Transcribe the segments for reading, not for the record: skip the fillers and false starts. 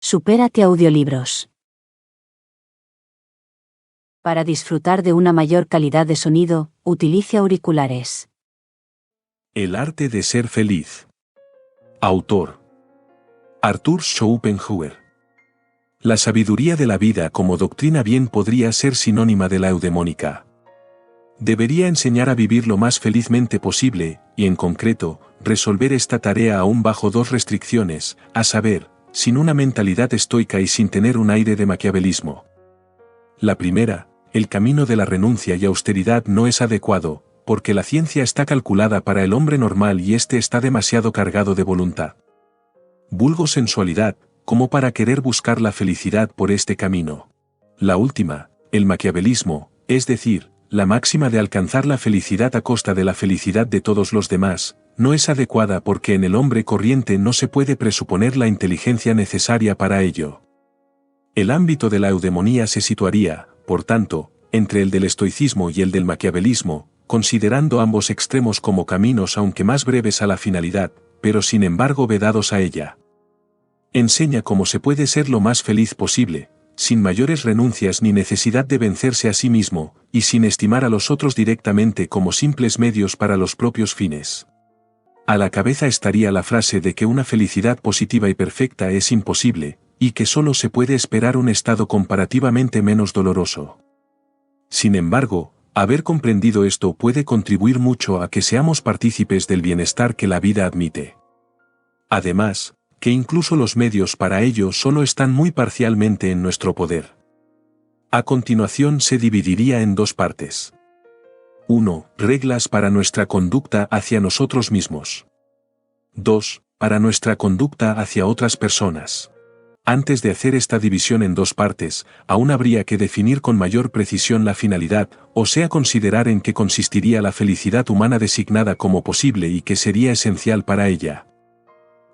Supérate Audiolibros. Para disfrutar de una mayor calidad de sonido, utilice auriculares. El arte de ser feliz. Autor: Arthur Schopenhauer. La sabiduría de la vida como doctrina bien podría ser sinónima de la eudemónica. Debería enseñar a vivir lo más felizmente posible, y en concreto, resolver esta tarea aún bajo dos restricciones, a saber, sin una mentalidad estoica y sin tener un aire de maquiavelismo. La primera, el camino de la renuncia y austeridad no es adecuado, porque la ciencia está calculada para el hombre normal y éste está demasiado cargado de voluntad. Vulgo sensualidad, como para querer buscar la felicidad por este camino. La última, el maquiavelismo, es decir, la máxima de alcanzar la felicidad a costa de la felicidad de todos los demás, no es adecuada porque en el hombre corriente no se puede presuponer la inteligencia necesaria para ello. El ámbito de la eudemonía se situaría, por tanto, entre el del estoicismo y el del maquiavelismo, considerando ambos extremos como caminos aunque más breves a la finalidad, pero sin embargo vedados a ella. Enseña cómo se puede ser lo más feliz posible, sin mayores renuncias ni necesidad de vencerse a sí mismo, y sin estimar a los otros directamente como simples medios para los propios fines. A la cabeza estaría la frase de que una felicidad positiva y perfecta es imposible, y que solo se puede esperar un estado comparativamente menos doloroso. Sin embargo, haber comprendido esto puede contribuir mucho a que seamos partícipes del bienestar que la vida admite. Además, que incluso los medios para ello solo están muy parcialmente en nuestro poder. A continuación se dividiría en dos partes. 1. Reglas para nuestra conducta hacia nosotros mismos. 2. Para nuestra conducta hacia otras personas. Antes de hacer esta división en dos partes, aún habría que definir con mayor precisión la finalidad, o sea considerar en qué consistiría la felicidad humana designada como posible y que sería esencial para ella.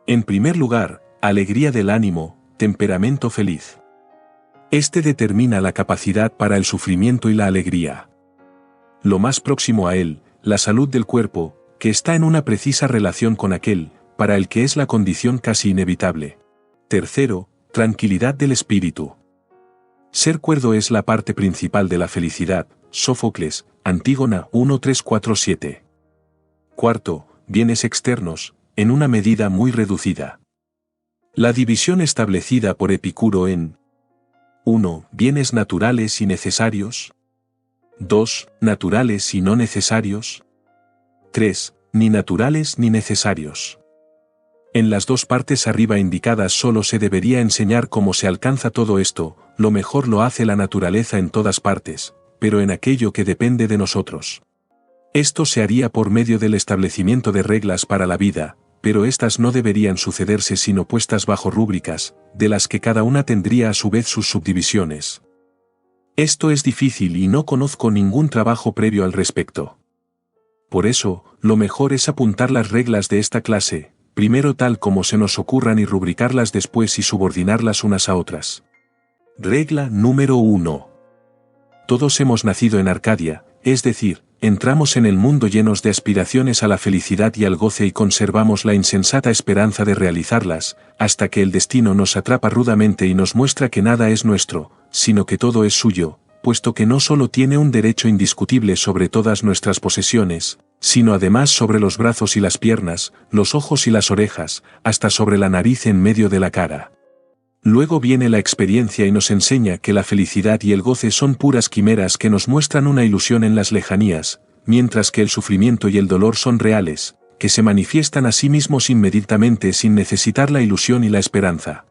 En primer lugar, alegría del ánimo, temperamento feliz. Este determina la capacidad para el sufrimiento y la alegría. Lo más próximo a él, la salud del cuerpo, que está en una precisa relación con aquel, para el que es la condición casi inevitable. Tercero, tranquilidad del espíritu. Ser cuerdo es la parte principal de la felicidad, Sófocles, Antígona 1:3-4-7. Cuarto, bienes externos, en una medida muy reducida. La división establecida por Epicuro en 1. Bienes naturales y necesarios. 2. Naturales y no necesarios. 3. Ni naturales ni necesarios. En las dos partes arriba indicadas solo se debería enseñar cómo se alcanza todo esto, lo mejor lo hace la naturaleza en todas partes, pero en aquello que depende de nosotros. Esto se haría por medio del establecimiento de reglas para la vida, pero éstas no deberían sucederse sino puestas bajo rúbricas, de las que cada una tendría a su vez sus subdivisiones. Esto es difícil y no conozco ningún trabajo previo al respecto. Por eso, lo mejor es apuntar las reglas de esta clase, primero tal como se nos ocurran y rubricarlas después y subordinarlas unas a otras. Regla número 1. Todos hemos nacido en Arcadia, es decir, entramos en el mundo llenos de aspiraciones a la felicidad y al goce y conservamos la insensata esperanza de realizarlas, hasta que el destino nos atrapa rudamente y nos muestra que nada es nuestro, sino que todo es suyo, puesto que no solo tiene un derecho indiscutible sobre todas nuestras posesiones, sino además sobre los brazos y las piernas, los ojos y las orejas, hasta sobre la nariz en medio de la cara. Luego viene la experiencia y nos enseña que la felicidad y el goce son puras quimeras que nos muestran una ilusión en las lejanías, mientras que el sufrimiento y el dolor son reales, que se manifiestan a sí mismos inmediatamente sin necesitar la ilusión y la esperanza.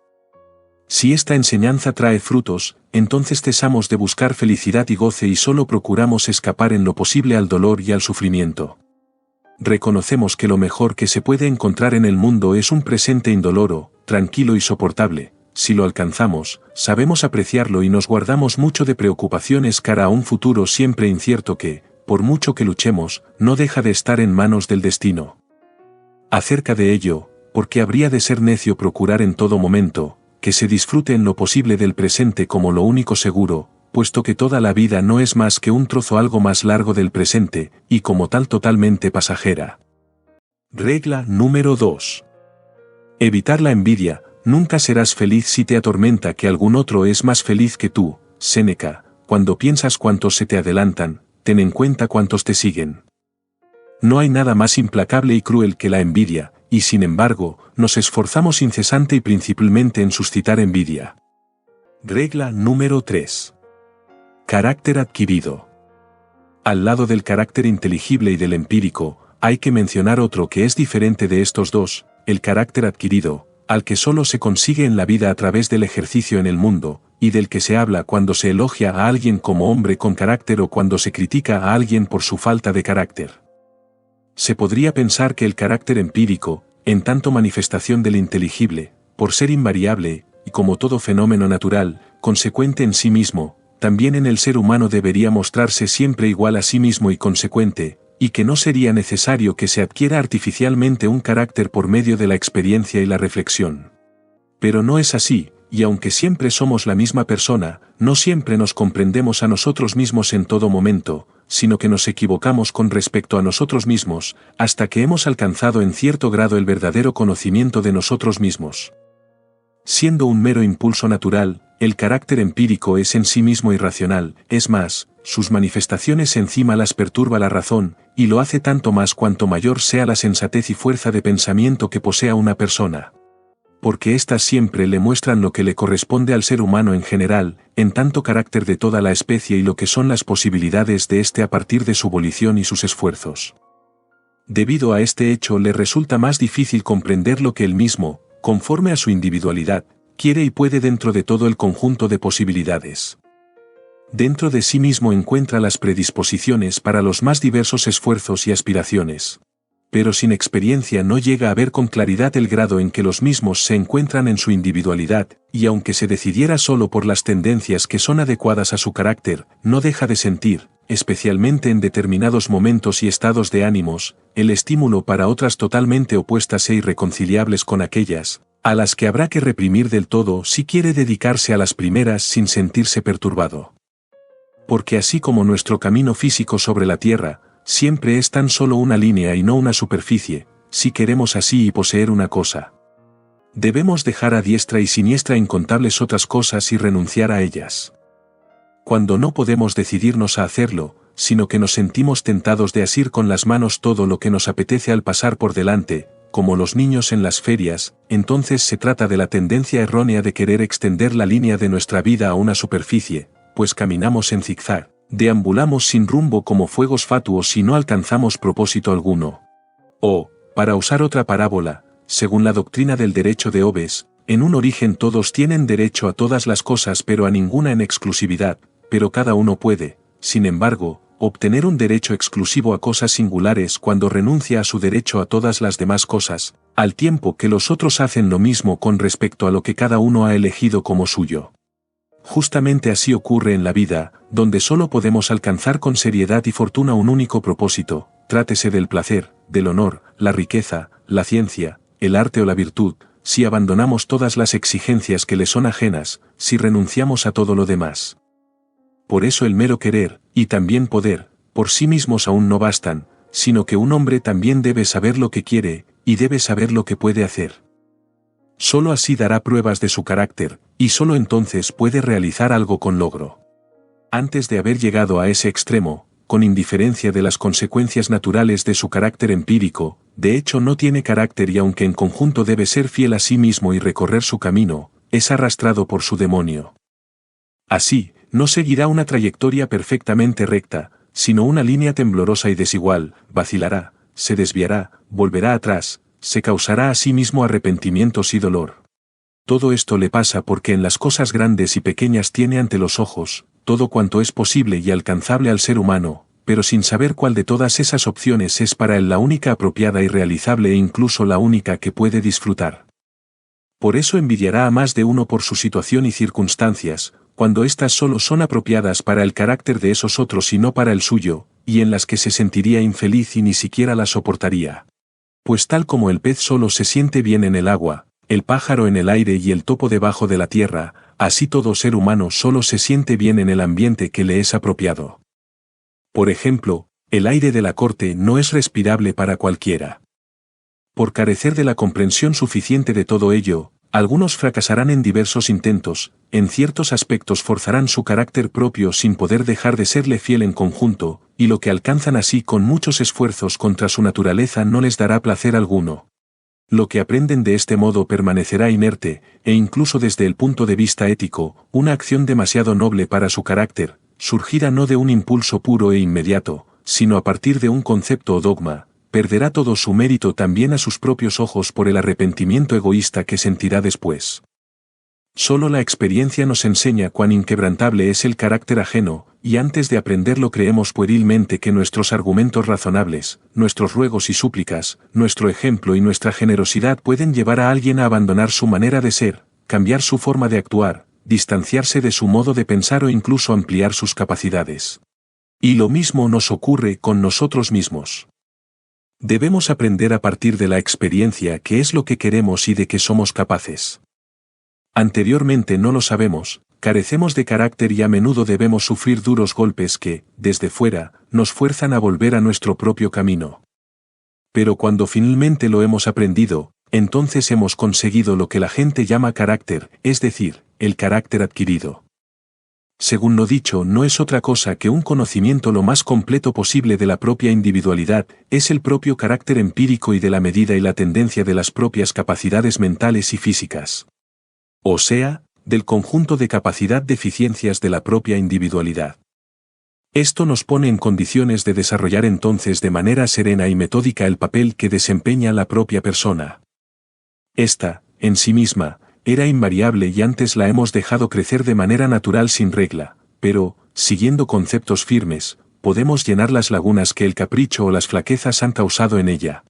Si esta enseñanza trae frutos, entonces cesamos de buscar felicidad y goce y solo procuramos escapar en lo posible al dolor y al sufrimiento. Reconocemos que lo mejor que se puede encontrar en el mundo es un presente indoloro, tranquilo y soportable. Si lo alcanzamos, sabemos apreciarlo y nos guardamos mucho de preocupaciones cara a un futuro siempre incierto que, por mucho que luchemos, no deja de estar en manos del destino. Acerca de ello, porque habría de ser necio procurar en todo momento, que se disfrute en lo posible del presente como lo único seguro, puesto que toda la vida no es más que un trozo algo más largo del presente, y como tal totalmente pasajera. Regla número 2. Evitar la envidia, nunca serás feliz si te atormenta que algún otro es más feliz que tú. Séneca, cuando piensas cuántos se te adelantan, ten en cuenta cuántos te siguen. No hay nada más implacable y cruel que la envidia, y sin embargo, nos esforzamos incesante y principalmente en suscitar envidia. Regla número 3. Carácter adquirido. Al lado del carácter inteligible y del empírico, hay que mencionar otro que es diferente de estos dos, el carácter adquirido, al que solo se consigue en la vida a través del ejercicio en el mundo, y del que se habla cuando se elogia a alguien como hombre con carácter o cuando se critica a alguien por su falta de carácter. Se podría pensar que el carácter empírico, en tanto manifestación del inteligible, por ser invariable, y como todo fenómeno natural, consecuente en sí mismo, también en el ser humano debería mostrarse siempre igual a sí mismo y consecuente, y que no sería necesario que se adquiera artificialmente un carácter por medio de la experiencia y la reflexión. Pero no es así, y aunque siempre somos la misma persona, no siempre nos comprendemos a nosotros mismos en todo momento, sino que nos equivocamos con respecto a nosotros mismos, hasta que hemos alcanzado en cierto grado el verdadero conocimiento de nosotros mismos. Siendo un mero impulso natural, el carácter empírico es en sí mismo irracional, es más, sus manifestaciones encima las perturba la razón, y lo hace tanto más cuanto mayor sea la sensatez y fuerza de pensamiento que posea una persona. Porque éstas siempre le muestran lo que le corresponde al ser humano en general, en tanto carácter de toda la especie y lo que son las posibilidades de éste a partir de su volición y sus esfuerzos. Debido a este hecho le resulta más difícil comprender lo que él mismo, conforme a su individualidad, quiere y puede dentro de todo el conjunto de posibilidades. Dentro de sí mismo encuentra las predisposiciones para los más diversos esfuerzos y aspiraciones. Pero sin experiencia no llega a ver con claridad el grado en que los mismos se encuentran en su individualidad, y aunque se decidiera solo por las tendencias que son adecuadas a su carácter, no deja de sentir, especialmente en determinados momentos y estados de ánimos, el estímulo para otras totalmente opuestas e irreconciliables con aquellas, a las que habrá que reprimir del todo si quiere dedicarse a las primeras sin sentirse perturbado. Porque así como nuestro camino físico sobre la tierra, siempre es tan solo una línea y no una superficie, si queremos así y poseer una cosa, debemos dejar a diestra y siniestra incontables otras cosas y renunciar a ellas. Cuando no podemos decidirnos a hacerlo, sino que nos sentimos tentados de asir con las manos todo lo que nos apetece al pasar por delante, como los niños en las ferias, entonces se trata de la tendencia errónea de querer extender la línea de nuestra vida a una superficie, pues caminamos en zigzag, deambulamos sin rumbo como fuegos fatuos y no alcanzamos propósito alguno. O, para usar otra parábola, según la doctrina del derecho de Hobbes, en un origen todos tienen derecho a todas las cosas pero a ninguna en exclusividad, pero cada uno puede, sin embargo, obtener un derecho exclusivo a cosas singulares cuando renuncia a su derecho a todas las demás cosas, al tiempo que los otros hacen lo mismo con respecto a lo que cada uno ha elegido como suyo. Justamente así ocurre en la vida, donde solo podemos alcanzar con seriedad y fortuna un único propósito, trátese del placer, del honor, la riqueza, la ciencia, el arte o la virtud, si abandonamos todas las exigencias que le son ajenas, si renunciamos a todo lo demás. Por eso el mero querer, y también poder, por sí mismos aún no bastan, sino que un hombre también debe saber lo que quiere, y debe saber lo que puede hacer. Solo así dará pruebas de su carácter, y solo entonces puede realizar algo con logro. Antes de haber llegado a ese extremo, con indiferencia de las consecuencias naturales de su carácter empírico, de hecho no tiene carácter y aunque en conjunto debe ser fiel a sí mismo y recorrer su camino, es arrastrado por su demonio. Así, no seguirá una trayectoria perfectamente recta, sino una línea temblorosa y desigual, vacilará, se desviará, volverá atrás, se causará a sí mismo arrepentimientos y dolor. Todo esto le pasa porque en las cosas grandes y pequeñas tiene ante los ojos, todo cuanto es posible y alcanzable al ser humano, pero sin saber cuál de todas esas opciones es para él la única apropiada y realizable e incluso la única que puede disfrutar. Por eso envidiará a más de uno por su situación y circunstancias, cuando éstas solo son apropiadas para el carácter de esos otros y no para el suyo, y en las que se sentiría infeliz y ni siquiera las soportaría. Pues tal como el pez solo se siente bien en el agua, el pájaro en el aire y el topo debajo de la tierra, así todo ser humano solo se siente bien en el ambiente que le es apropiado. Por ejemplo, el aire de la corte no es respirable para cualquiera. Por carecer de la comprensión suficiente de todo ello, Algunos fracasarán en diversos intentos, en ciertos aspectos forzarán su carácter propio sin poder dejar de serle fiel en conjunto, y lo que alcanzan así con muchos esfuerzos contra su naturaleza no les dará placer alguno. Lo que aprenden de este modo permanecerá inerte, e incluso desde el punto de vista ético, una acción demasiado noble para su carácter, surgida no de un impulso puro e inmediato, sino a partir de un concepto o dogma, perderá todo su mérito también a sus propios ojos por el arrepentimiento egoísta que sentirá después. Solo la experiencia nos enseña cuán inquebrantable es el carácter ajeno, y antes de aprenderlo creemos puerilmente que nuestros argumentos razonables, nuestros ruegos y súplicas, nuestro ejemplo y nuestra generosidad pueden llevar a alguien a abandonar su manera de ser, cambiar su forma de actuar, distanciarse de su modo de pensar o incluso ampliar sus capacidades. Y lo mismo nos ocurre con nosotros mismos. Debemos aprender a partir de la experiencia qué es lo que queremos y de qué somos capaces. Anteriormente no lo sabemos, carecemos de carácter y a menudo debemos sufrir duros golpes que, desde fuera, nos fuerzan a volver a nuestro propio camino. Pero cuando finalmente lo hemos aprendido, entonces hemos conseguido lo que la gente llama carácter, es decir, el carácter adquirido. Según lo dicho, no es otra cosa que un conocimiento lo más completo posible de la propia individualidad, es el propio carácter empírico y de la medida y la tendencia de las propias capacidades mentales y físicas. O sea, del conjunto de capacidad-deficiencias de la propia individualidad. Esto nos pone en condiciones de desarrollar entonces de manera serena y metódica el papel que desempeña la propia persona. Esta, en sí misma, era invariable y antes la hemos dejado crecer de manera natural sin regla, pero, siguiendo conceptos firmes, podemos llenar las lagunas que el capricho o las flaquezas han causado en ella.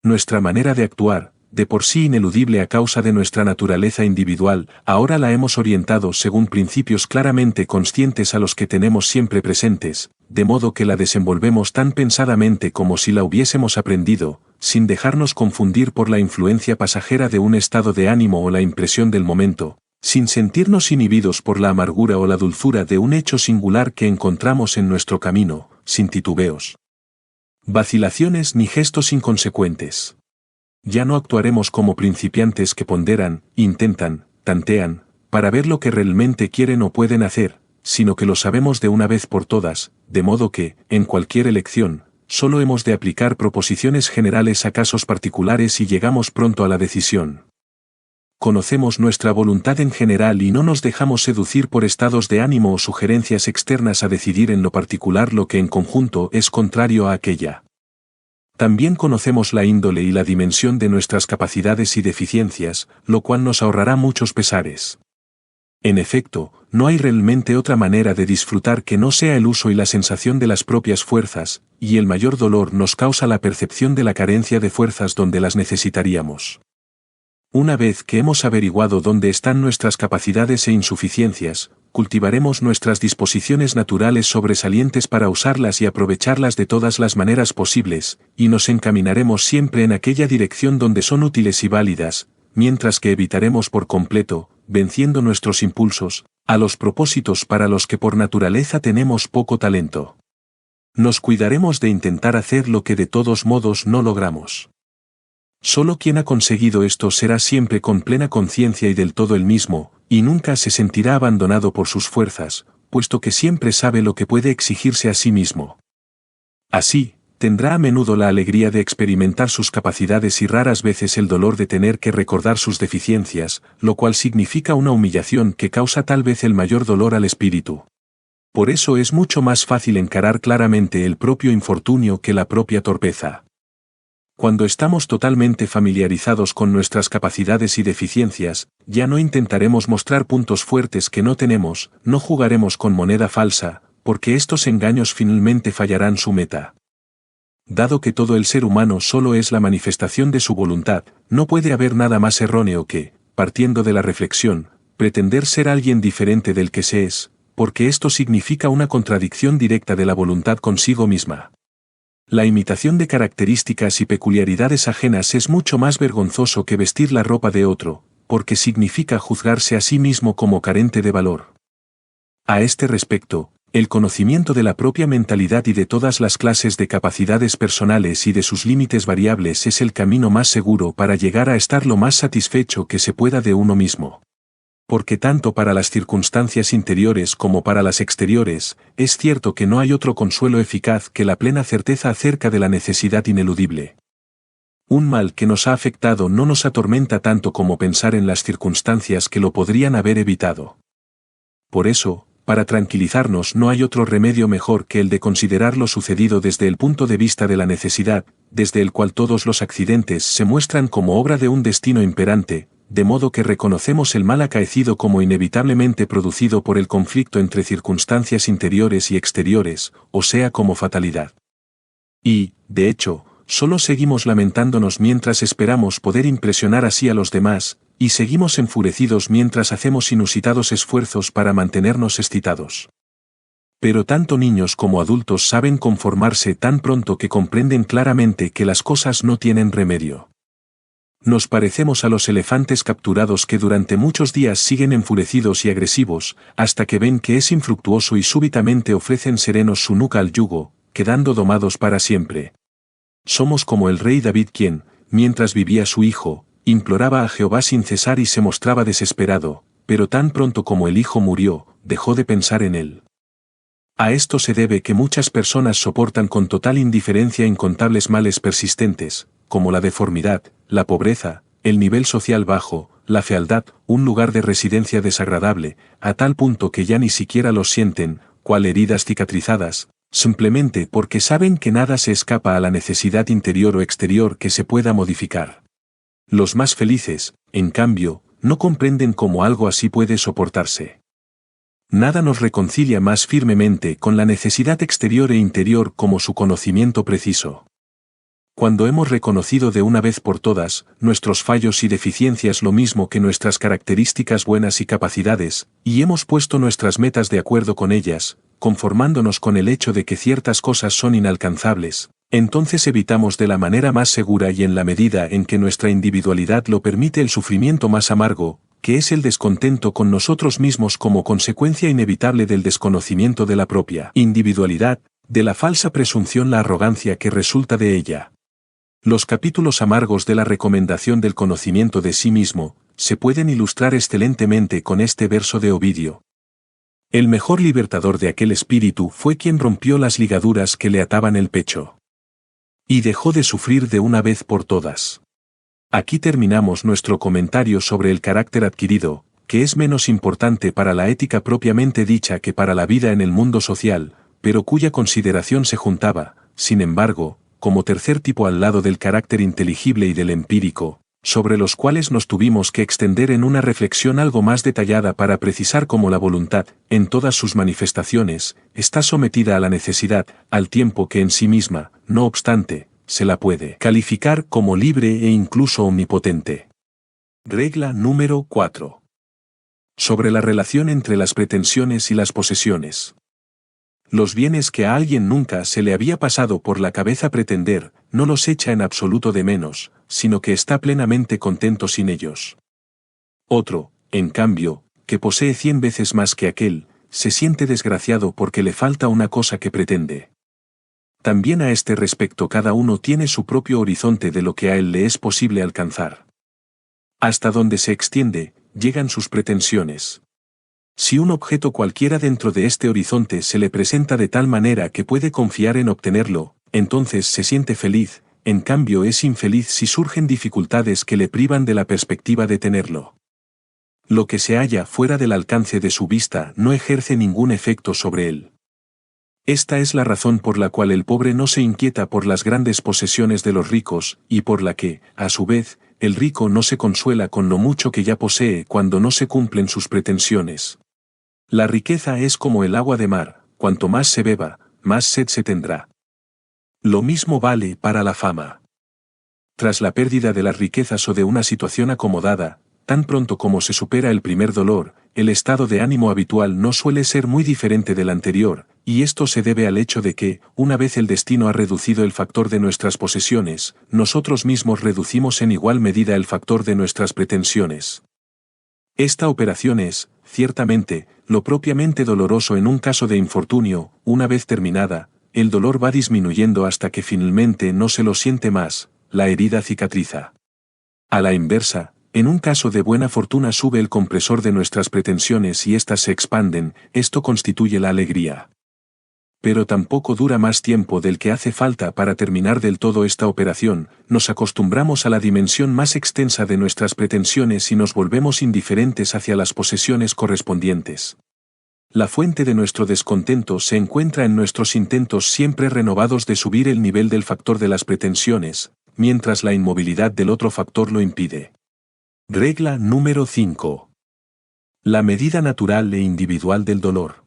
Nuestra manera de actuar, de por sí ineludible a causa de nuestra naturaleza individual, ahora la hemos orientado según principios claramente conscientes a los que tenemos siempre presentes, de modo que la desenvolvemos tan pensadamente como si la hubiésemos aprendido, sin dejarnos confundir por la influencia pasajera de un estado de ánimo o la impresión del momento, sin sentirnos inhibidos por la amargura o la dulzura de un hecho singular que encontramos en nuestro camino, sin titubeos, vacilaciones ni gestos inconsecuentes. Ya no actuaremos como principiantes que ponderan, intentan, tantean, para ver lo que realmente quieren o pueden hacer, sino que lo sabemos de una vez por todas, de modo que, en cualquier elección, solo hemos de aplicar proposiciones generales a casos particulares y llegamos pronto a la decisión. Conocemos nuestra voluntad en general y no nos dejamos seducir por estados de ánimo o sugerencias externas a decidir en lo particular lo que en conjunto es contrario a aquella. También conocemos la índole y la dimensión de nuestras capacidades y deficiencias, lo cual nos ahorrará muchos pesares. En efecto, no hay realmente otra manera de disfrutar que no sea el uso y la sensación de las propias fuerzas, y el mayor dolor nos causa la percepción de la carencia de fuerzas donde las necesitaríamos. Una vez que hemos averiguado dónde están nuestras capacidades e insuficiencias, cultivaremos nuestras disposiciones naturales sobresalientes para usarlas y aprovecharlas de todas las maneras posibles, y nos encaminaremos siempre en aquella dirección donde son útiles y válidas, mientras que evitaremos por completo, venciendo nuestros impulsos, a los propósitos para los que por naturaleza tenemos poco talento. Nos cuidaremos de intentar hacer lo que de todos modos no logramos. Solo quien ha conseguido esto será siempre con plena conciencia y del todo el mismo, y nunca se sentirá abandonado por sus fuerzas, puesto que siempre sabe lo que puede exigirse a sí mismo. Así, tendrá a menudo la alegría de experimentar sus capacidades y raras veces el dolor de tener que recordar sus deficiencias, lo cual significa una humillación que causa tal vez el mayor dolor al espíritu. Por eso es mucho más fácil encarar claramente el propio infortunio que la propia torpeza. Cuando estamos totalmente familiarizados con nuestras capacidades y deficiencias, ya no intentaremos mostrar puntos fuertes que no tenemos, no jugaremos con moneda falsa, porque estos engaños finalmente fallarán su meta. Dado que todo el ser humano solo es la manifestación de su voluntad, no puede haber nada más erróneo que, partiendo de la reflexión, pretender ser alguien diferente del que se es, porque esto significa una contradicción directa de la voluntad consigo misma. La imitación de características y peculiaridades ajenas es mucho más vergonzoso que vestir la ropa de otro, porque significa juzgarse a sí mismo como carente de valor. A este respecto, El conocimiento de la propia mentalidad y de todas las clases de capacidades personales y de sus límites variables es el camino más seguro para llegar a estar lo más satisfecho que se pueda de uno mismo. Porque tanto para las circunstancias interiores como para las exteriores, es cierto que no hay otro consuelo eficaz que la plena certeza acerca de la necesidad ineludible. Un mal que nos ha afectado no nos atormenta tanto como pensar en las circunstancias que lo podrían haber evitado. Por eso, para tranquilizarnos no hay otro remedio mejor que el de considerar lo sucedido desde el punto de vista de la necesidad, desde el cual todos los accidentes se muestran como obra de un destino imperante, de modo que reconocemos el mal acaecido como inevitablemente producido por el conflicto entre circunstancias interiores y exteriores, o sea como fatalidad. Y, de hecho, solo seguimos lamentándonos mientras esperamos poder impresionar así a los demás, y seguimos enfurecidos mientras hacemos inusitados esfuerzos para mantenernos excitados. Pero tanto niños como adultos saben conformarse tan pronto que comprenden claramente que las cosas no tienen remedio. Nos parecemos a los elefantes capturados que durante muchos días siguen enfurecidos y agresivos, hasta que ven que es infructuoso y súbitamente ofrecen serenos su nuca al yugo, quedando domados para siempre. Somos como el rey David quien, mientras vivía su hijo, imploraba a Jehová sin cesar y se mostraba desesperado, pero tan pronto como el hijo murió, dejó de pensar en él. A esto se debe que muchas personas soportan con total indiferencia incontables males persistentes, como la deformidad, la pobreza, el nivel social bajo, la fealdad, un lugar de residencia desagradable, a tal punto que ya ni siquiera los sienten, cual heridas cicatrizadas, simplemente porque saben que nada se escapa a la necesidad interior o exterior que se pueda modificar. Los más felices, en cambio, no comprenden cómo algo así puede soportarse. Nada nos reconcilia más firmemente con la necesidad exterior e interior como su conocimiento preciso. Cuando hemos reconocido de una vez por todas nuestros fallos y deficiencias lo mismo que nuestras características buenas y capacidades, y hemos puesto nuestras metas de acuerdo con ellas, conformándonos con el hecho de que ciertas cosas son inalcanzables, entonces evitamos de la manera más segura y en la medida en que nuestra individualidad lo permite el sufrimiento más amargo, que es el descontento con nosotros mismos como consecuencia inevitable del desconocimiento de la propia individualidad, de la falsa presunción, la arrogancia que resulta de ella. Los capítulos amargos de la recomendación del conocimiento de sí mismo, se pueden ilustrar excelentemente con este verso de Ovidio. El mejor libertador de aquel espíritu fue quien rompió las ligaduras que le ataban el pecho. Y dejó de sufrir de una vez por todas. Aquí terminamos nuestro comentario sobre el carácter adquirido, que es menos importante para la ética propiamente dicha que para la vida en el mundo social, pero cuya consideración se juntaba, sin embargo, como tercer tipo al lado del carácter inteligible y del empírico, sobre los cuales nos tuvimos que extender en una reflexión algo más detallada para precisar cómo la voluntad, en todas sus manifestaciones, está sometida a la necesidad, al tiempo que en sí misma, no obstante, se la puede calificar como libre e incluso omnipotente. Regla número 4. Sobre la relación entre las pretensiones y las posesiones. Los bienes que a alguien nunca se le había pasado por la cabeza pretender, no los echa en absoluto de menos, sino que está plenamente contento sin ellos. Otro, en cambio, que posee 100 veces más que aquel, se siente desgraciado porque le falta una cosa que pretende. También a este respecto cada uno tiene su propio horizonte de lo que a él le es posible alcanzar. Hasta donde se extiende, llegan sus pretensiones. Si un objeto cualquiera dentro de este horizonte se le presenta de tal manera que puede confiar en obtenerlo, entonces se siente feliz, en cambio es infeliz si surgen dificultades que le privan de la perspectiva de tenerlo. Lo que se halla fuera del alcance de su vista no ejerce ningún efecto sobre él. Esta es la razón por la cual el pobre no se inquieta por las grandes posesiones de los ricos, y por la que, a su vez, el rico no se consuela con lo mucho que ya posee cuando no se cumplen sus pretensiones. La riqueza es como el agua de mar, cuanto más se beba, más sed se tendrá. Lo mismo vale para la fama. Tras la pérdida de las riquezas o de una situación acomodada, tan pronto como se supera el primer dolor, el estado de ánimo habitual no suele ser muy diferente del anterior, y esto se debe al hecho de que, una vez el destino ha reducido el factor de nuestras posesiones, nosotros mismos reducimos en igual medida el factor de nuestras pretensiones. Esta operación es, ciertamente, lo propiamente doloroso en un caso de infortunio. Una vez terminada, el dolor va disminuyendo hasta que finalmente no se lo siente más, la herida cicatriza. A la inversa, en un caso de buena fortuna sube el compresor de nuestras pretensiones y éstas se expanden, esto constituye la alegría. Pero tampoco dura más tiempo del que hace falta para terminar del todo esta operación. Nos acostumbramos a la dimensión más extensa de nuestras pretensiones y nos volvemos indiferentes hacia las posesiones correspondientes. La fuente de nuestro descontento se encuentra en nuestros intentos siempre renovados de subir el nivel del factor de las pretensiones, mientras la inmovilidad del otro factor lo impide. Regla número 5. La medida natural e individual del dolor.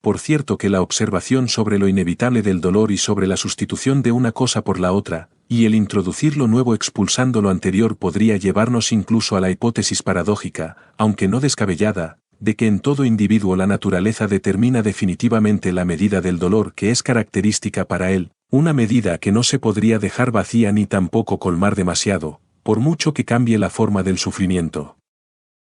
Por cierto que la observación sobre lo inevitable del dolor y sobre la sustitución de una cosa por la otra, y el introducir lo nuevo expulsando lo anterior podría llevarnos incluso a la hipótesis paradójica, aunque no descabellada, de que en todo individuo la naturaleza determina definitivamente la medida del dolor que es característica para él, una medida que no se podría dejar vacía ni tampoco colmar demasiado, por mucho que cambie la forma del sufrimiento.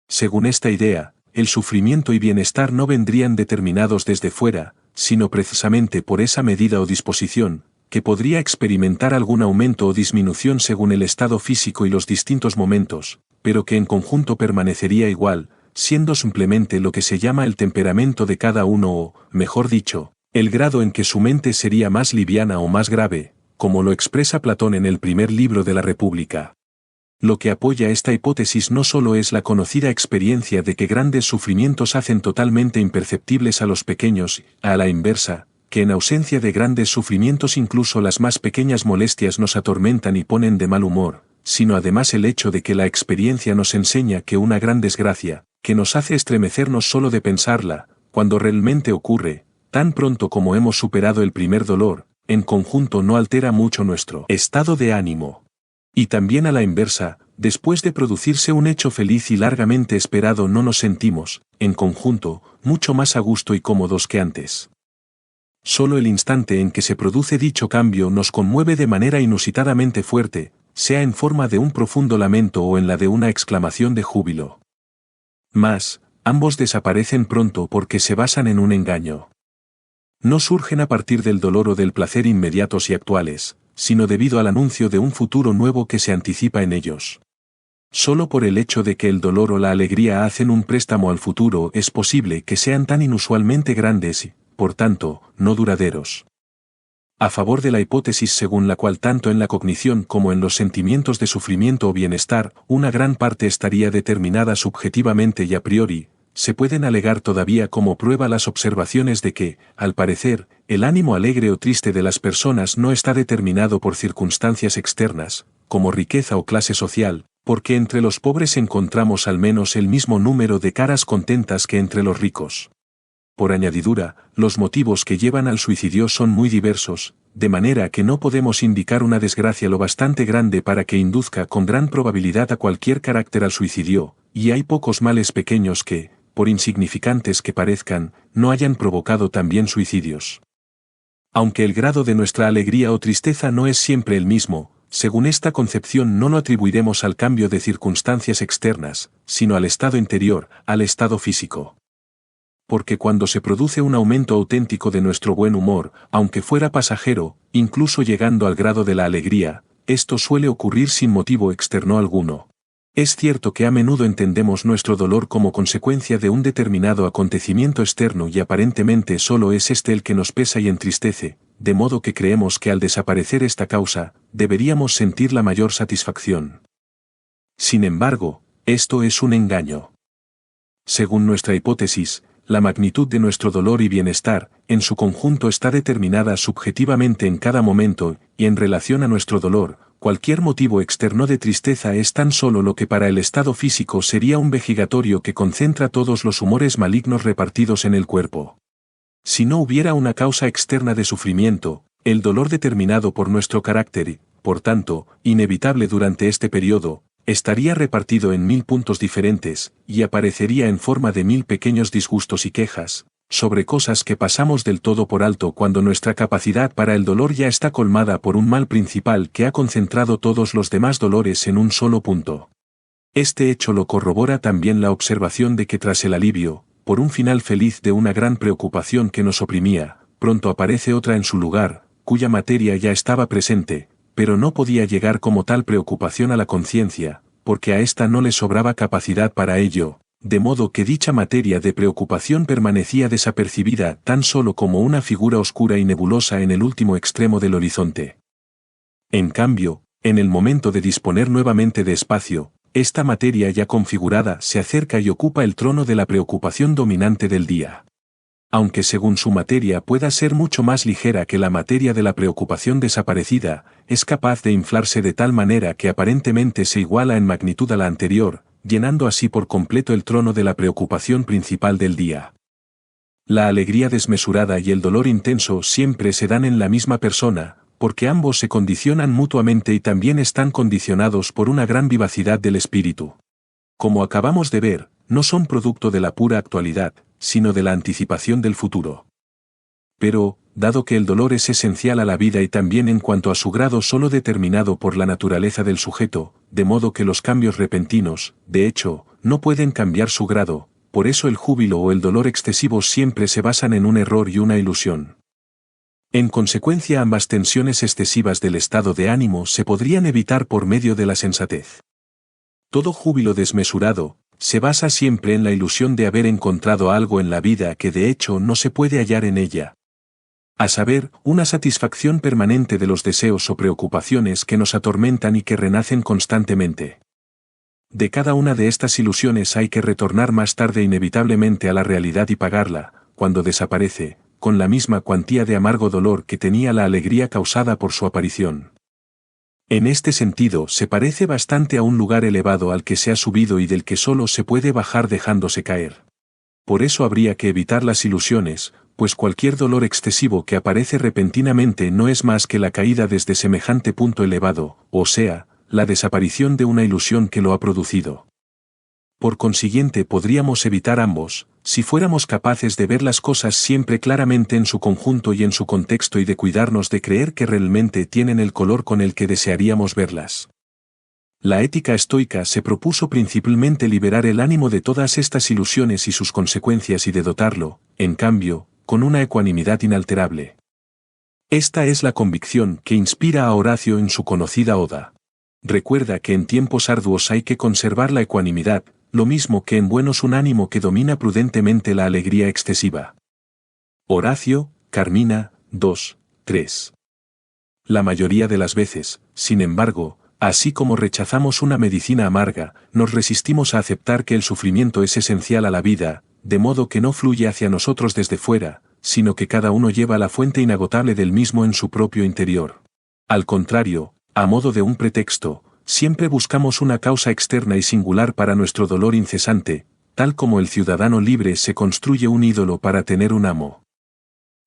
Según esta idea, el sufrimiento y bienestar no vendrían determinados desde fuera, sino precisamente por esa medida o disposición, que podría experimentar algún aumento o disminución según el estado físico y los distintos momentos, pero que en conjunto permanecería igual, siendo simplemente lo que se llama el temperamento de cada uno o, mejor dicho, el grado en que su mente sería más liviana o más grave, como lo expresa Platón en el primer libro de la República. Lo que apoya esta hipótesis no solo es la conocida experiencia de que grandes sufrimientos hacen totalmente imperceptibles a los pequeños, a la inversa, que en ausencia de grandes sufrimientos incluso las más pequeñas molestias nos atormentan y ponen de mal humor, sino además el hecho de que la experiencia nos enseña que una gran desgracia, que nos hace estremecernos solo de pensarla, cuando realmente ocurre, tan pronto como hemos superado el primer dolor, en conjunto no altera mucho nuestro estado de ánimo. Y también a la inversa, después de producirse un hecho feliz y largamente esperado no nos sentimos, en conjunto, mucho más a gusto y cómodos que antes. Solo el instante en que se produce dicho cambio nos conmueve de manera inusitadamente fuerte, sea en forma de un profundo lamento o en la de una exclamación de júbilo. Mas, ambos desaparecen pronto porque se basan en un engaño. No surgen a partir del dolor o del placer inmediatos y actuales, sino debido al anuncio de un futuro nuevo que se anticipa en ellos. Solo por el hecho de que el dolor o la alegría hacen un préstamo al futuro es posible que sean tan inusualmente grandes y, por tanto, no duraderos. A favor de la hipótesis según la cual tanto en la cognición como en los sentimientos de sufrimiento o bienestar, una gran parte estaría determinada subjetivamente y a priori, se pueden alegar todavía como prueba las observaciones de que, al parecer, el ánimo alegre o triste de las personas no está determinado por circunstancias externas, como riqueza o clase social, porque entre los pobres encontramos al menos el mismo número de caras contentas que entre los ricos. Por añadidura, los motivos que llevan al suicidio son muy diversos, de manera que no podemos indicar una desgracia lo bastante grande para que induzca con gran probabilidad a cualquier carácter al suicidio, y hay pocos males pequeños que, por insignificantes que parezcan, no hayan provocado también suicidios. Aunque el grado de nuestra alegría o tristeza no es siempre el mismo, según esta concepción no lo atribuiremos al cambio de circunstancias externas, sino al estado interior, al estado físico. Porque cuando se produce un aumento auténtico de nuestro buen humor, aunque fuera pasajero, incluso llegando al grado de la alegría, esto suele ocurrir sin motivo externo alguno. Es cierto que a menudo entendemos nuestro dolor como consecuencia de un determinado acontecimiento externo y aparentemente solo es este el que nos pesa y entristece, de modo que creemos que al desaparecer esta causa, deberíamos sentir la mayor satisfacción. Sin embargo, esto es un engaño. Según nuestra hipótesis, la magnitud de nuestro dolor y bienestar, en su conjunto está determinada subjetivamente en cada momento, y en relación a nuestro dolor, cualquier motivo externo de tristeza es tan solo lo que para el estado físico sería un vejigatorio que concentra todos los humores malignos repartidos en el cuerpo. Si no hubiera una causa externa de sufrimiento, el dolor determinado por nuestro carácter y, por tanto, inevitable durante este periodo, estaría repartido en 1000 puntos diferentes, y aparecería en forma de 1000 pequeños disgustos y quejas, sobre cosas que pasamos del todo por alto cuando nuestra capacidad para el dolor ya está colmada por un mal principal que ha concentrado todos los demás dolores en un solo punto. Este hecho lo corrobora también la observación de que tras el alivio, por un final feliz de una gran preocupación que nos oprimía, pronto aparece otra en su lugar, cuya materia ya estaba presente, pero no podía llegar como tal preocupación a la conciencia, porque a ésta no le sobraba capacidad para ello, de modo que dicha materia de preocupación permanecía desapercibida tan solo como una figura oscura y nebulosa en el último extremo del horizonte. En cambio, en el momento de disponer nuevamente de espacio, esta materia ya configurada se acerca y ocupa el trono de la preocupación dominante del día. Aunque según su materia pueda ser mucho más ligera que la materia de la preocupación desaparecida, es capaz de inflarse de tal manera que aparentemente se iguala en magnitud a la anterior, llenando así por completo el trono de la preocupación principal del día. La alegría desmesurada y el dolor intenso siempre se dan en la misma persona, porque ambos se condicionan mutuamente y también están condicionados por una gran vivacidad del espíritu. Como acabamos de ver, no son producto de la pura actualidad, sino de la anticipación del futuro. Pero, dado que el dolor es esencial a la vida y también en cuanto a su grado solo determinado por la naturaleza del sujeto, de modo que los cambios repentinos, de hecho, no pueden cambiar su grado, por eso el júbilo o el dolor excesivos siempre se basan en un error y una ilusión. En consecuencia, ambas tensiones excesivas del estado de ánimo se podrían evitar por medio de la sensatez. Todo júbilo desmesurado se basa siempre en la ilusión de haber encontrado algo en la vida que de hecho no se puede hallar en ella. A saber, una satisfacción permanente de los deseos o preocupaciones que nos atormentan y que renacen constantemente. De cada una de estas ilusiones hay que retornar más tarde inevitablemente a la realidad y pagarla, cuando desaparece, con la misma cuantía de amargo dolor que tenía la alegría causada por su aparición. En este sentido se parece bastante a un lugar elevado al que se ha subido y del que solo se puede bajar dejándose caer. Por eso habría que evitar las ilusiones, pues cualquier dolor excesivo que aparece repentinamente no es más que la caída desde semejante punto elevado, o sea, la desaparición de una ilusión que lo ha producido. Por consiguiente podríamos evitar ambos, si fuéramos capaces de ver las cosas siempre claramente en su conjunto y en su contexto y de cuidarnos de creer que realmente tienen el color con el que desearíamos verlas. La ética estoica se propuso principalmente liberar el ánimo de todas estas ilusiones y sus consecuencias y de dotarlo, en cambio, con una ecuanimidad inalterable. Esta es la convicción que inspira a Horacio en su conocida Oda. Recuerda que en tiempos arduos hay que conservar la ecuanimidad, lo mismo que en buenos un ánimo que domina prudentemente la alegría excesiva. Horacio, Carmina, 2, 3. La mayoría de las veces, sin embargo, así como rechazamos una medicina amarga, nos resistimos a aceptar que el sufrimiento es esencial a la vida, de modo que no fluye hacia nosotros desde fuera, sino que cada uno lleva la fuente inagotable del mismo en su propio interior. Al contrario, a modo de un pretexto, siempre buscamos una causa externa y singular para nuestro dolor incesante, tal como el ciudadano libre se construye un ídolo para tener un amo.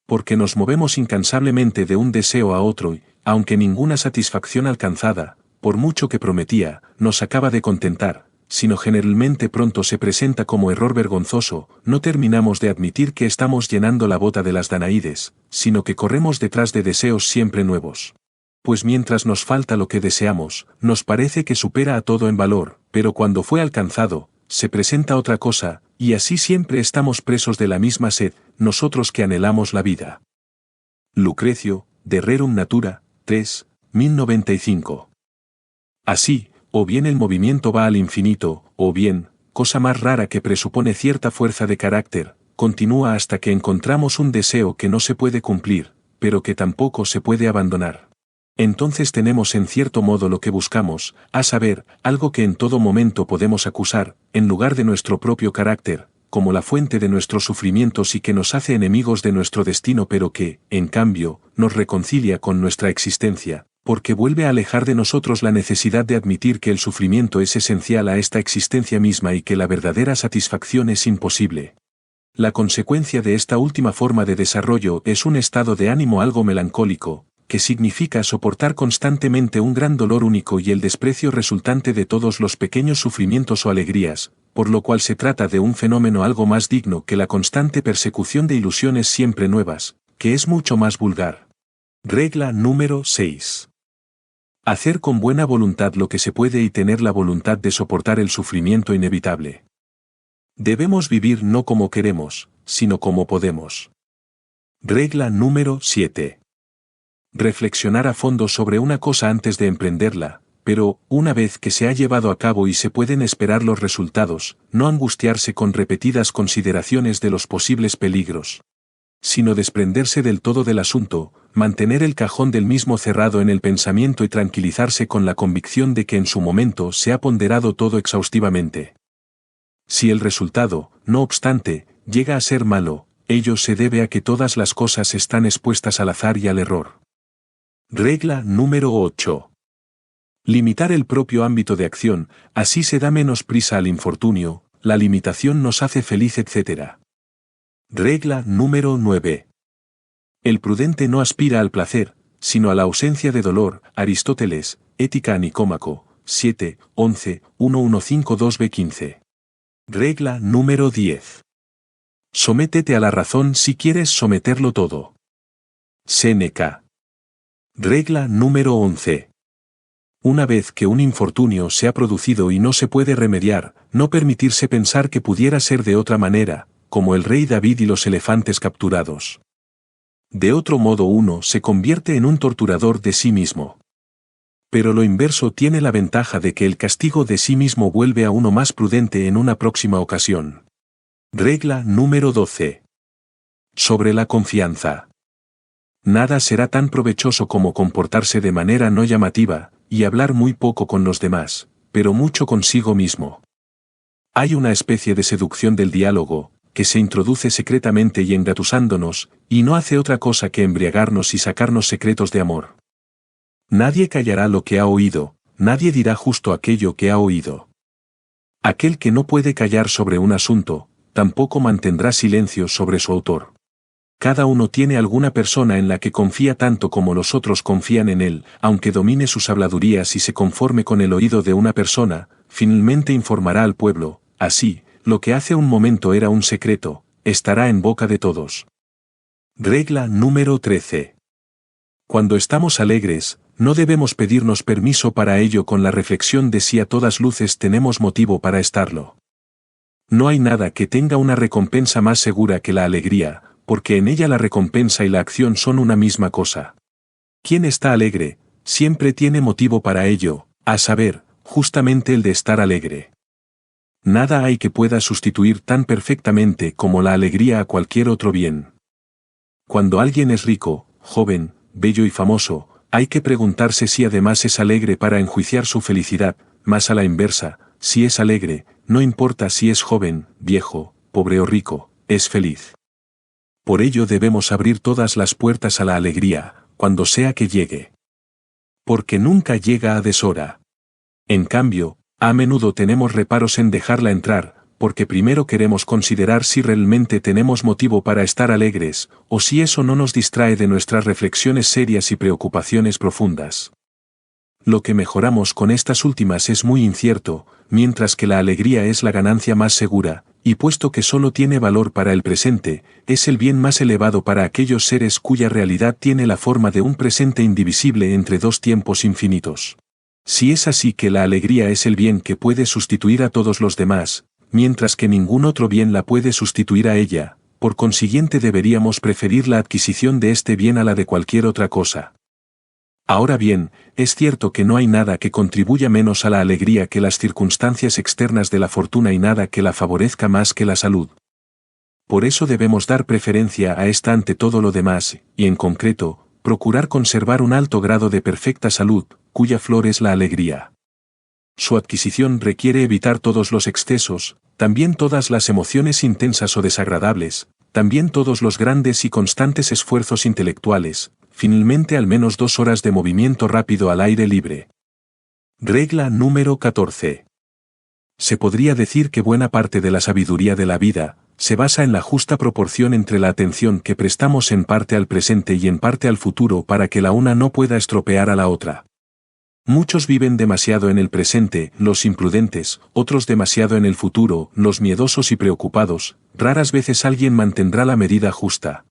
Porque nos movemos incansablemente de un deseo a otro y, aunque ninguna satisfacción alcanzada, por mucho que prometía, nos acaba de contentar, sino generalmente pronto se presenta como error vergonzoso, no terminamos de admitir que estamos llenando la bota de las Danaídes, sino que corremos detrás de deseos siempre nuevos. Pues mientras nos falta lo que deseamos, nos parece que supera a todo en valor, pero cuando fue alcanzado, se presenta otra cosa, y así siempre estamos presos de la misma sed, nosotros que anhelamos la vida. Lucrecio, de Rerum Natura, 3, 1095. Así, o bien el movimiento va al infinito, o bien, cosa más rara que presupone cierta fuerza de carácter, continúa hasta que encontramos un deseo que no se puede cumplir, pero que tampoco se puede abandonar. Entonces tenemos en cierto modo lo que buscamos, a saber, algo que en todo momento podemos acusar, en lugar de nuestro propio carácter, como la fuente de nuestros sufrimientos y que nos hace enemigos de nuestro destino pero que, en cambio, nos reconcilia con nuestra existencia, porque vuelve a alejar de nosotros la necesidad de admitir que el sufrimiento es esencial a esta existencia misma y que la verdadera satisfacción es imposible. La consecuencia de esta última forma de desarrollo es un estado de ánimo algo melancólico, que significa soportar constantemente un gran dolor único y el desprecio resultante de todos los pequeños sufrimientos o alegrías, por lo cual se trata de un fenómeno algo más digno que la constante persecución de ilusiones siempre nuevas, que es mucho más vulgar. Regla número 6. Hacer con buena voluntad lo que se puede y tener la voluntad de soportar el sufrimiento inevitable. Debemos vivir no como queremos, sino como podemos. Regla número 7. Reflexionar a fondo sobre una cosa antes de emprenderla, pero, una vez que se ha llevado a cabo y se pueden esperar los resultados, no angustiarse con repetidas consideraciones de los posibles peligros, sino desprenderse del todo del asunto, mantener el cajón del mismo cerrado en el pensamiento y tranquilizarse con la convicción de que en su momento se ha ponderado todo exhaustivamente. Si el resultado, no obstante, llega a ser malo, ello se debe a que todas las cosas están expuestas al azar y al error. Regla número 8. Limitar el propio ámbito de acción, así se da menos prisa al infortunio, la limitación nos hace feliz, etc. Regla número 9. El prudente no aspira al placer, sino a la ausencia de dolor. Aristóteles, Ética a Nicómaco, 7, 11, 1152b15. Regla número 10. Sométete a la razón si quieres someterlo todo. Séneca. Regla número 11. Una vez que un infortunio se ha producido y no se puede remediar, no permitirse pensar que pudiera ser de otra manera, como el rey David y los elefantes capturados. De otro modo uno se convierte en un torturador de sí mismo. Pero lo inverso tiene la ventaja de que el castigo de sí mismo vuelve a uno más prudente en una próxima ocasión. Regla número 12. Sobre la confianza. Nada será tan provechoso como comportarse de manera no llamativa, y hablar muy poco con los demás, pero mucho consigo mismo. Hay una especie de seducción del diálogo, que se introduce secretamente y engatusándonos, y no hace otra cosa que embriagarnos y sacarnos secretos de amor. Nadie callará lo que ha oído, nadie dirá justo aquello que ha oído. Aquel que no puede callar sobre un asunto, tampoco mantendrá silencio sobre su autor. Cada uno tiene alguna persona en la que confía tanto como los otros confían en él, aunque domine sus habladurías y se conforme con el oído de una persona, finalmente informará al pueblo. Así, lo que hace un momento era un secreto, estará en boca de todos. Regla número 13. Cuando estamos alegres, no debemos pedirnos permiso para ello con la reflexión de si a todas luces tenemos motivo para estarlo. No hay nada que tenga una recompensa más segura que la alegría, porque en ella la recompensa y la acción son una misma cosa. Quien está alegre, siempre tiene motivo para ello, a saber, justamente el de estar alegre. Nada hay que pueda sustituir tan perfectamente como la alegría a cualquier otro bien. Cuando alguien es rico, joven, bello y famoso, hay que preguntarse si además es alegre para enjuiciar su felicidad, más a la inversa, si es alegre, no importa si es joven, viejo, pobre o rico, es feliz. Por ello debemos abrir todas las puertas a la alegría, cuando sea que llegue. Porque nunca llega a deshora. En cambio, a menudo tenemos reparos en dejarla entrar, porque primero queremos considerar si realmente tenemos motivo para estar alegres, o si eso no nos distrae de nuestras reflexiones serias y preocupaciones profundas. Lo que mejoramos con estas últimas es muy incierto, mientras que la alegría es la ganancia más segura, y puesto que solo tiene valor para el presente, es el bien más elevado para aquellos seres cuya realidad tiene la forma de un presente indivisible entre dos tiempos infinitos. Si es así que la alegría es el bien que puede sustituir a todos los demás, mientras que ningún otro bien la puede sustituir a ella, por consiguiente deberíamos preferir la adquisición de este bien a la de cualquier otra cosa. Ahora bien, es cierto que no hay nada que contribuya menos a la alegría que las circunstancias externas de la fortuna y nada que la favorezca más que la salud. Por eso debemos dar preferencia a esta ante todo lo demás, y en concreto, procurar conservar un alto grado de perfecta salud, cuya flor es la alegría. Su adquisición requiere evitar todos los excesos, también todas las emociones intensas o desagradables, también todos los grandes y constantes esfuerzos intelectuales, finalmente al menos 2 horas de movimiento rápido al aire libre. Regla número 14. Se podría decir que buena parte de la sabiduría de la vida se basa en la justa proporción entre la atención que prestamos en parte al presente y en parte al futuro para que la una no pueda estropear a la otra. Muchos viven demasiado en el presente, los imprudentes, otros demasiado en el futuro, los miedosos y preocupados, raras veces alguien mantendrá la medida justa.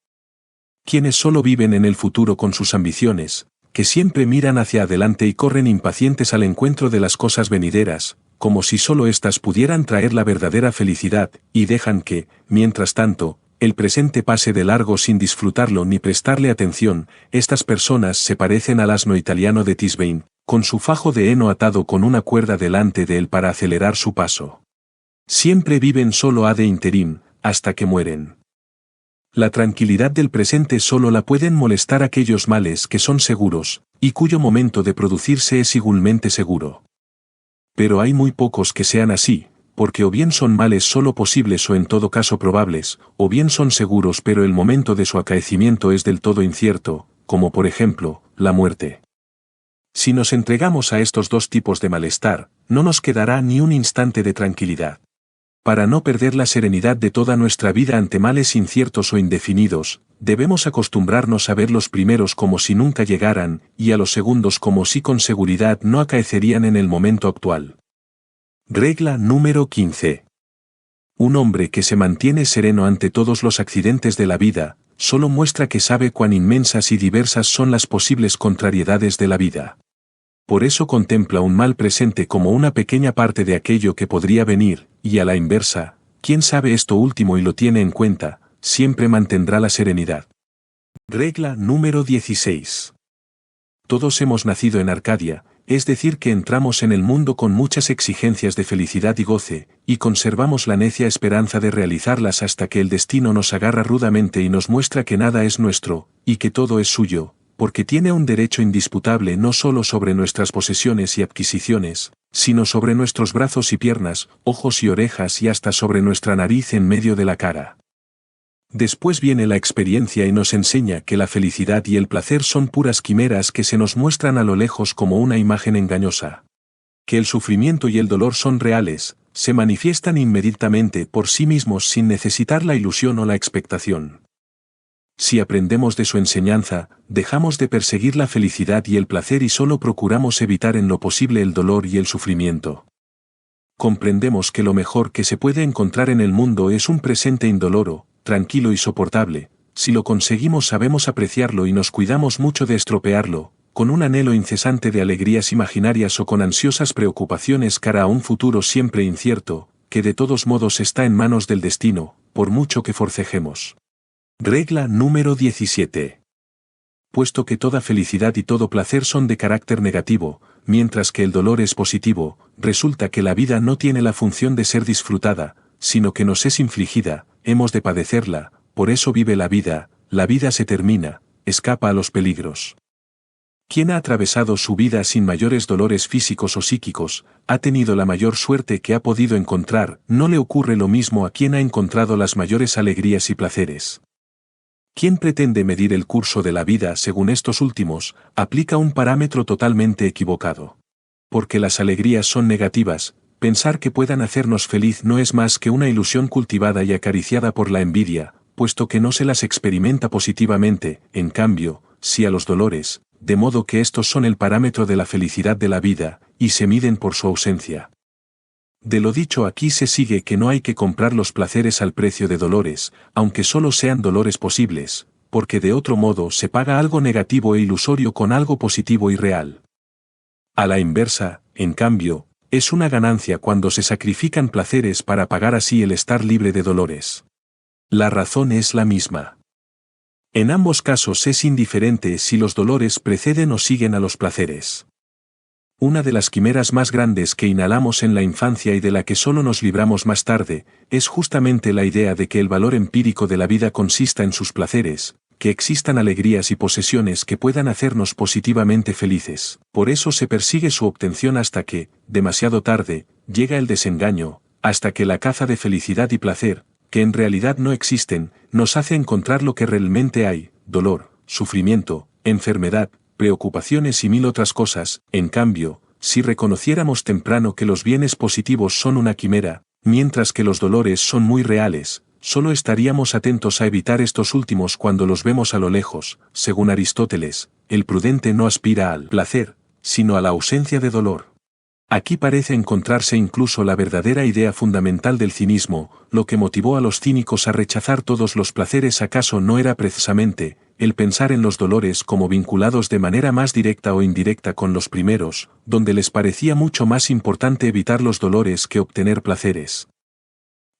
Quienes solo viven en el futuro con sus ambiciones, que siempre miran hacia adelante y corren impacientes al encuentro de las cosas venideras, como si solo éstas pudieran traer la verdadera felicidad, y dejan que, mientras tanto, el presente pase de largo sin disfrutarlo ni prestarle atención. Estas personas se parecen al asno italiano de Tisbein, con su fajo de heno atado con una cuerda delante de él para acelerar su paso. Siempre viven solo ad interim, hasta que mueren. La tranquilidad del presente solo la pueden molestar aquellos males que son seguros, y cuyo momento de producirse es igualmente seguro. Pero hay muy pocos que sean así, porque o bien son males solo posibles o en todo caso probables, o bien son seguros pero el momento de su acaecimiento es del todo incierto, como por ejemplo, la muerte. Si nos entregamos a estos dos tipos de malestar, no nos quedará ni un instante de tranquilidad. Para no perder la serenidad de toda nuestra vida ante males inciertos o indefinidos, debemos acostumbrarnos a ver los primeros como si nunca llegaran, y a los segundos como si con seguridad no acaecerían en el momento actual. Regla número 15. Un hombre que se mantiene sereno ante todos los accidentes de la vida, solo muestra que sabe cuán inmensas y diversas son las posibles contrariedades de la vida. Por eso contempla un mal presente como una pequeña parte de aquello que podría venir, y a la inversa, quien sabe esto último y lo tiene en cuenta, siempre mantendrá la serenidad. Regla número 16. Todos hemos nacido en Arcadia, es decir que entramos en el mundo con muchas exigencias de felicidad y goce, y conservamos la necia esperanza de realizarlas hasta que el destino nos agarra rudamente y nos muestra que nada es nuestro, y que todo es suyo, porque tiene un derecho indisputable no solo sobre nuestras posesiones y adquisiciones, sino sobre nuestros brazos y piernas, ojos y orejas y hasta sobre nuestra nariz en medio de la cara. Después viene la experiencia y nos enseña que la felicidad y el placer son puras quimeras que se nos muestran a lo lejos como una imagen engañosa. Que el sufrimiento y el dolor son reales, se manifiestan inmediatamente por sí mismos sin necesitar la ilusión o la expectación. Si aprendemos de su enseñanza, dejamos de perseguir la felicidad y el placer y solo procuramos evitar en lo posible el dolor y el sufrimiento. Comprendemos que lo mejor que se puede encontrar en el mundo es un presente indoloro, tranquilo y soportable. Si lo conseguimos sabemos apreciarlo y nos cuidamos mucho de estropearlo, con un anhelo incesante de alegrías imaginarias o con ansiosas preocupaciones cara a un futuro siempre incierto, que de todos modos está en manos del destino, por mucho que forcejemos. Regla número 17. Puesto que toda felicidad y todo placer son de carácter negativo, mientras que el dolor es positivo, resulta que la vida no tiene la función de ser disfrutada, sino que nos es infligida, hemos de padecerla, por eso vive la vida se termina, escapa a los peligros. Quien ha atravesado su vida sin mayores dolores físicos o psíquicos, ha tenido la mayor suerte que ha podido encontrar, no le ocurre lo mismo a quien ha encontrado las mayores alegrías y placeres. Quien pretende medir el curso de la vida según estos últimos, aplica un parámetro totalmente equivocado. Porque las alegrías son negativas, pensar que puedan hacernos feliz no es más que una ilusión cultivada y acariciada por la envidia, puesto que no se las experimenta positivamente. En cambio, sí a los dolores, de modo que estos son el parámetro de la felicidad de la vida, y se miden por su ausencia. De lo dicho aquí se sigue que no hay que comprar los placeres al precio de dolores, aunque solo sean dolores posibles, porque de otro modo se paga algo negativo e ilusorio con algo positivo y real. A la inversa, en cambio, es una ganancia cuando se sacrifican placeres para pagar así el estar libre de dolores. La razón es la misma. En ambos casos es indiferente si los dolores preceden o siguen a los placeres. Una de las quimeras más grandes que inhalamos en la infancia y de la que solo nos libramos más tarde, es justamente la idea de que el valor empírico de la vida consista en sus placeres, que existan alegrías y posesiones que puedan hacernos positivamente felices. Por eso se persigue su obtención hasta que, demasiado tarde, llega el desengaño, hasta que la caza de felicidad y placer, que en realidad no existen, nos hace encontrar lo que realmente hay: dolor, sufrimiento, enfermedad, preocupaciones y mil otras cosas. En cambio, si reconociéramos temprano que los bienes positivos son una quimera, mientras que los dolores son muy reales, solo estaríamos atentos a evitar estos últimos cuando los vemos a lo lejos. Según Aristóteles, el prudente no aspira al placer, sino a la ausencia de dolor. Aquí parece encontrarse incluso la verdadera idea fundamental del cinismo. Lo que motivó a los cínicos a rechazar todos los placeres acaso no era precisamente el pensar en los dolores como vinculados de manera más directa o indirecta con los primeros, donde les parecía mucho más importante evitar los dolores que obtener placeres.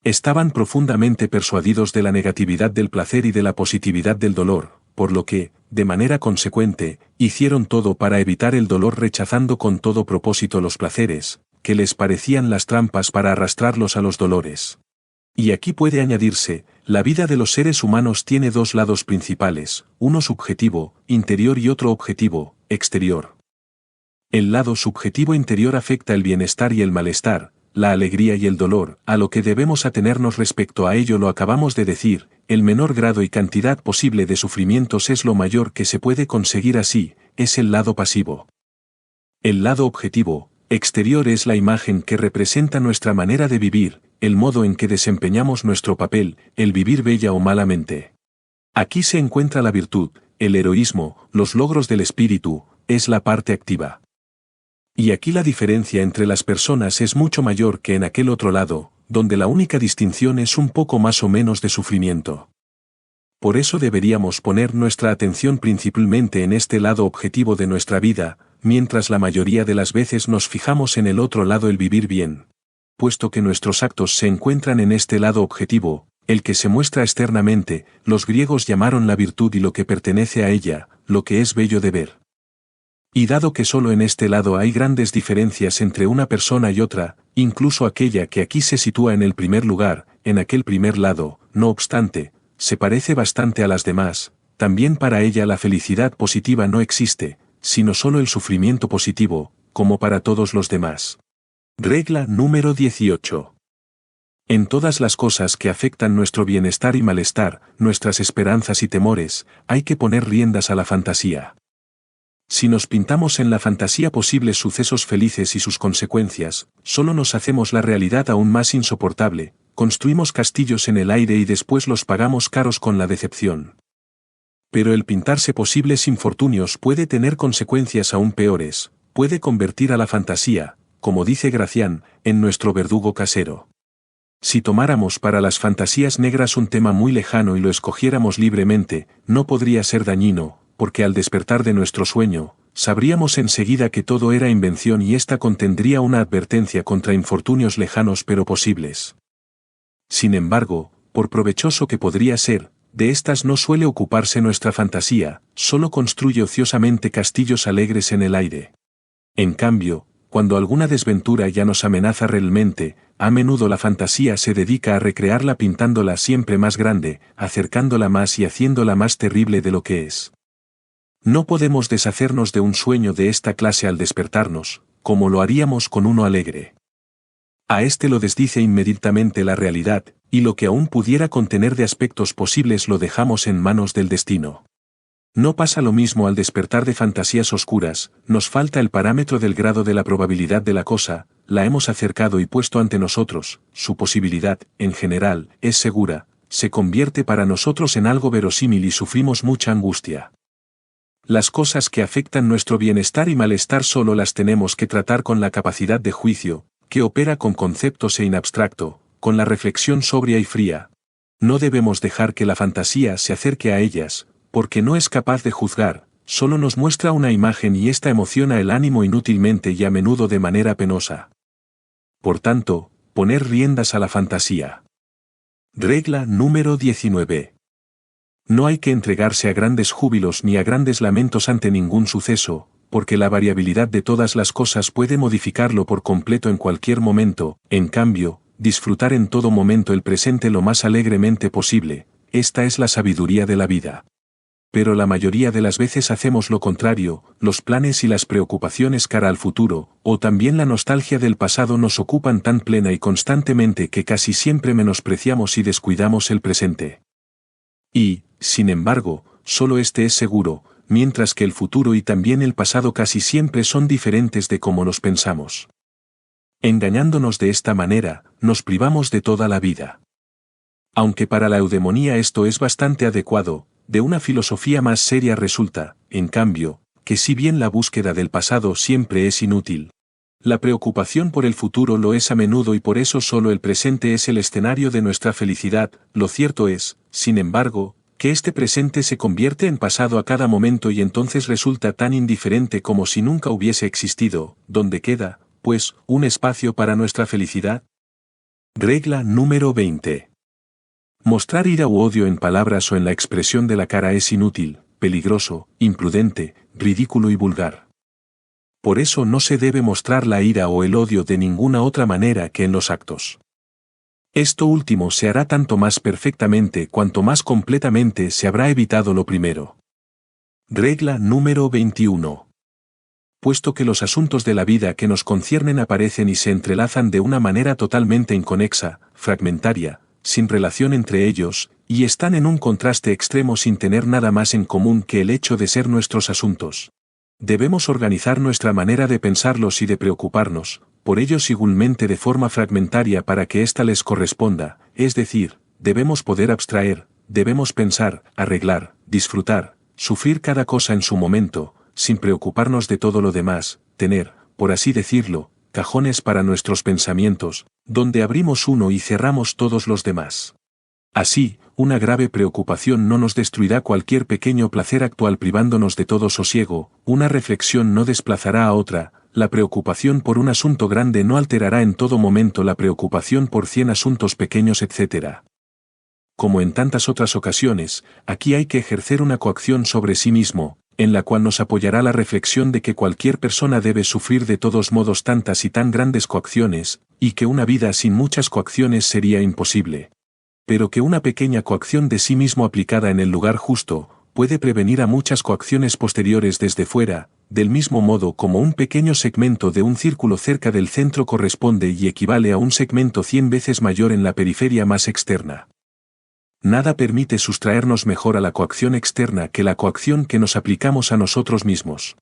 Estaban profundamente persuadidos de la negatividad del placer y de la positividad del dolor, por lo que, de manera consecuente, hicieron todo para evitar el dolor rechazando con todo propósito los placeres, que les parecían las trampas para arrastrarlos a los dolores. Y aquí puede añadirse, la vida de los seres humanos tiene dos lados principales, uno subjetivo, interior y otro objetivo, exterior. El lado subjetivo interior afecta el bienestar y el malestar, la alegría y el dolor, a lo que debemos atenernos respecto a ello lo acabamos de decir, el menor grado y cantidad posible de sufrimientos es lo mayor que se puede conseguir así, es el lado pasivo. El lado objetivo, exterior es la imagen que representa nuestra manera de vivir, el modo en que desempeñamos nuestro papel, el vivir bella o malamente. Aquí se encuentra la virtud, el heroísmo, los logros del espíritu, es la parte activa. Y aquí la diferencia entre las personas es mucho mayor que en aquel otro lado, donde la única distinción es un poco más o menos de sufrimiento. Por eso deberíamos poner nuestra atención principalmente en este lado objetivo de nuestra vida, mientras la mayoría de las veces nos fijamos en el otro lado, el vivir bien. Puesto que nuestros actos se encuentran en este lado objetivo, el que se muestra externamente, los griegos llamaron la virtud y lo que pertenece a ella, lo que es bello de ver. Y dado que solo en este lado hay grandes diferencias entre una persona y otra, incluso aquella que aquí se sitúa en el primer lugar, en aquel primer lado, no obstante, se parece bastante a las demás, también para ella la felicidad positiva no existe, sino solo el sufrimiento positivo, como para todos los demás. Regla número 18. En todas las cosas que afectan nuestro bienestar y malestar, nuestras esperanzas y temores, hay que poner riendas a la fantasía. Si nos pintamos en la fantasía posibles sucesos felices y sus consecuencias, solo nos hacemos la realidad aún más insoportable, construimos castillos en el aire y después los pagamos caros con la decepción. Pero el pintarse posibles infortunios puede tener consecuencias aún peores, puede convertir a la fantasía, como dice Gracián, en nuestro verdugo casero. Si tomáramos para las fantasías negras un tema muy lejano y lo escogiéramos libremente, no podría ser dañino, porque al despertar de nuestro sueño, sabríamos enseguida que todo era invención y ésta contendría una advertencia contra infortunios lejanos pero posibles. Sin embargo, por provechoso que podría ser, de estas no suele ocuparse nuestra fantasía, solo construye ociosamente castillos alegres en el aire. En cambio, cuando alguna desventura ya nos amenaza realmente, a menudo la fantasía se dedica a recrearla pintándola siempre más grande, acercándola más y haciéndola más terrible de lo que es. No podemos deshacernos de un sueño de esta clase al despertarnos, como lo haríamos con uno alegre. A este lo desdice inmediatamente la realidad, y lo que aún pudiera contener de aspectos posibles lo dejamos en manos del destino. No pasa lo mismo al despertar de fantasías oscuras, nos falta el parámetro del grado de la probabilidad de la cosa, la hemos acercado y puesto ante nosotros, su posibilidad, en general, es segura, se convierte para nosotros en algo verosímil y sufrimos mucha angustia. Las cosas que afectan nuestro bienestar y malestar solo las tenemos que tratar con la capacidad de juicio, que opera con conceptos e in abstracto, con la reflexión sobria y fría. No debemos dejar que la fantasía se acerque a ellas, porque no es capaz de juzgar, solo nos muestra una imagen y esta emociona el ánimo inútilmente y a menudo de manera penosa. Por tanto, poner riendas a la fantasía. Regla número 19. No hay que entregarse a grandes júbilos ni a grandes lamentos ante ningún suceso, porque la variabilidad de todas las cosas puede modificarlo por completo en cualquier momento, en cambio, disfrutar en todo momento el presente lo más alegremente posible, esta es la sabiduría de la vida. Pero la mayoría de las veces hacemos lo contrario, los planes y las preocupaciones cara al futuro, o también la nostalgia del pasado nos ocupan tan plena y constantemente que casi siempre menospreciamos y descuidamos el presente. Y, sin embargo, solo este es seguro, mientras que el futuro y también el pasado casi siempre son diferentes de como nos pensamos. Engañándonos de esta manera, nos privamos de toda la vida. Aunque para la eudemonía esto es bastante adecuado, de una filosofía más seria resulta, en cambio, que si bien la búsqueda del pasado siempre es inútil, la preocupación por el futuro lo es a menudo y por eso solo el presente es el escenario de nuestra felicidad. Lo cierto es, sin embargo, Que este presente se convierte en pasado a cada momento y entonces resulta tan indiferente como si nunca hubiese existido, donde queda, pues, un espacio para nuestra felicidad. Regla número 20. Mostrar ira u odio en palabras o en la expresión de la cara es inútil, peligroso, imprudente, ridículo y vulgar. Por eso no se debe mostrar la ira o el odio de ninguna otra manera que en los actos. Esto último se hará tanto más perfectamente cuanto más completamente se habrá evitado lo primero. Regla número 21. Puesto que los asuntos de la vida que nos conciernen aparecen y se entrelazan de una manera totalmente inconexa, fragmentaria, sin relación entre ellos, y están en un contraste extremo sin tener nada más en común que el hecho de ser nuestros asuntos, debemos organizar nuestra manera de pensarlos y de preocuparnos, por ellos igualmente de forma fragmentaria para que ésta les corresponda, es decir, debemos poder abstraer, debemos pensar, arreglar, disfrutar, sufrir cada cosa en su momento, sin preocuparnos de todo lo demás, tener, por así decirlo, cajones para nuestros pensamientos, donde abrimos uno y cerramos todos los demás. Así, una grave preocupación no nos destruirá cualquier pequeño placer actual privándonos de todo sosiego, una reflexión no desplazará a otra, la preocupación por un asunto grande no alterará en todo momento la preocupación por 100 asuntos pequeños, etc. Como en tantas otras ocasiones, aquí hay que ejercer una coacción sobre sí mismo, en la cual nos apoyará la reflexión de que cualquier persona debe sufrir de todos modos tantas y tan grandes coacciones, y que una vida sin muchas coacciones sería imposible. Pero que una pequeña coacción de sí mismo aplicada en el lugar justo, puede prevenir a muchas coacciones posteriores desde fuera, del mismo modo como un pequeño segmento de un círculo cerca del centro corresponde y equivale a un segmento 100 veces mayor en la periferia más externa. Nada permite sustraernos mejor a la coacción externa que la coacción que nos aplicamos a nosotros mismos.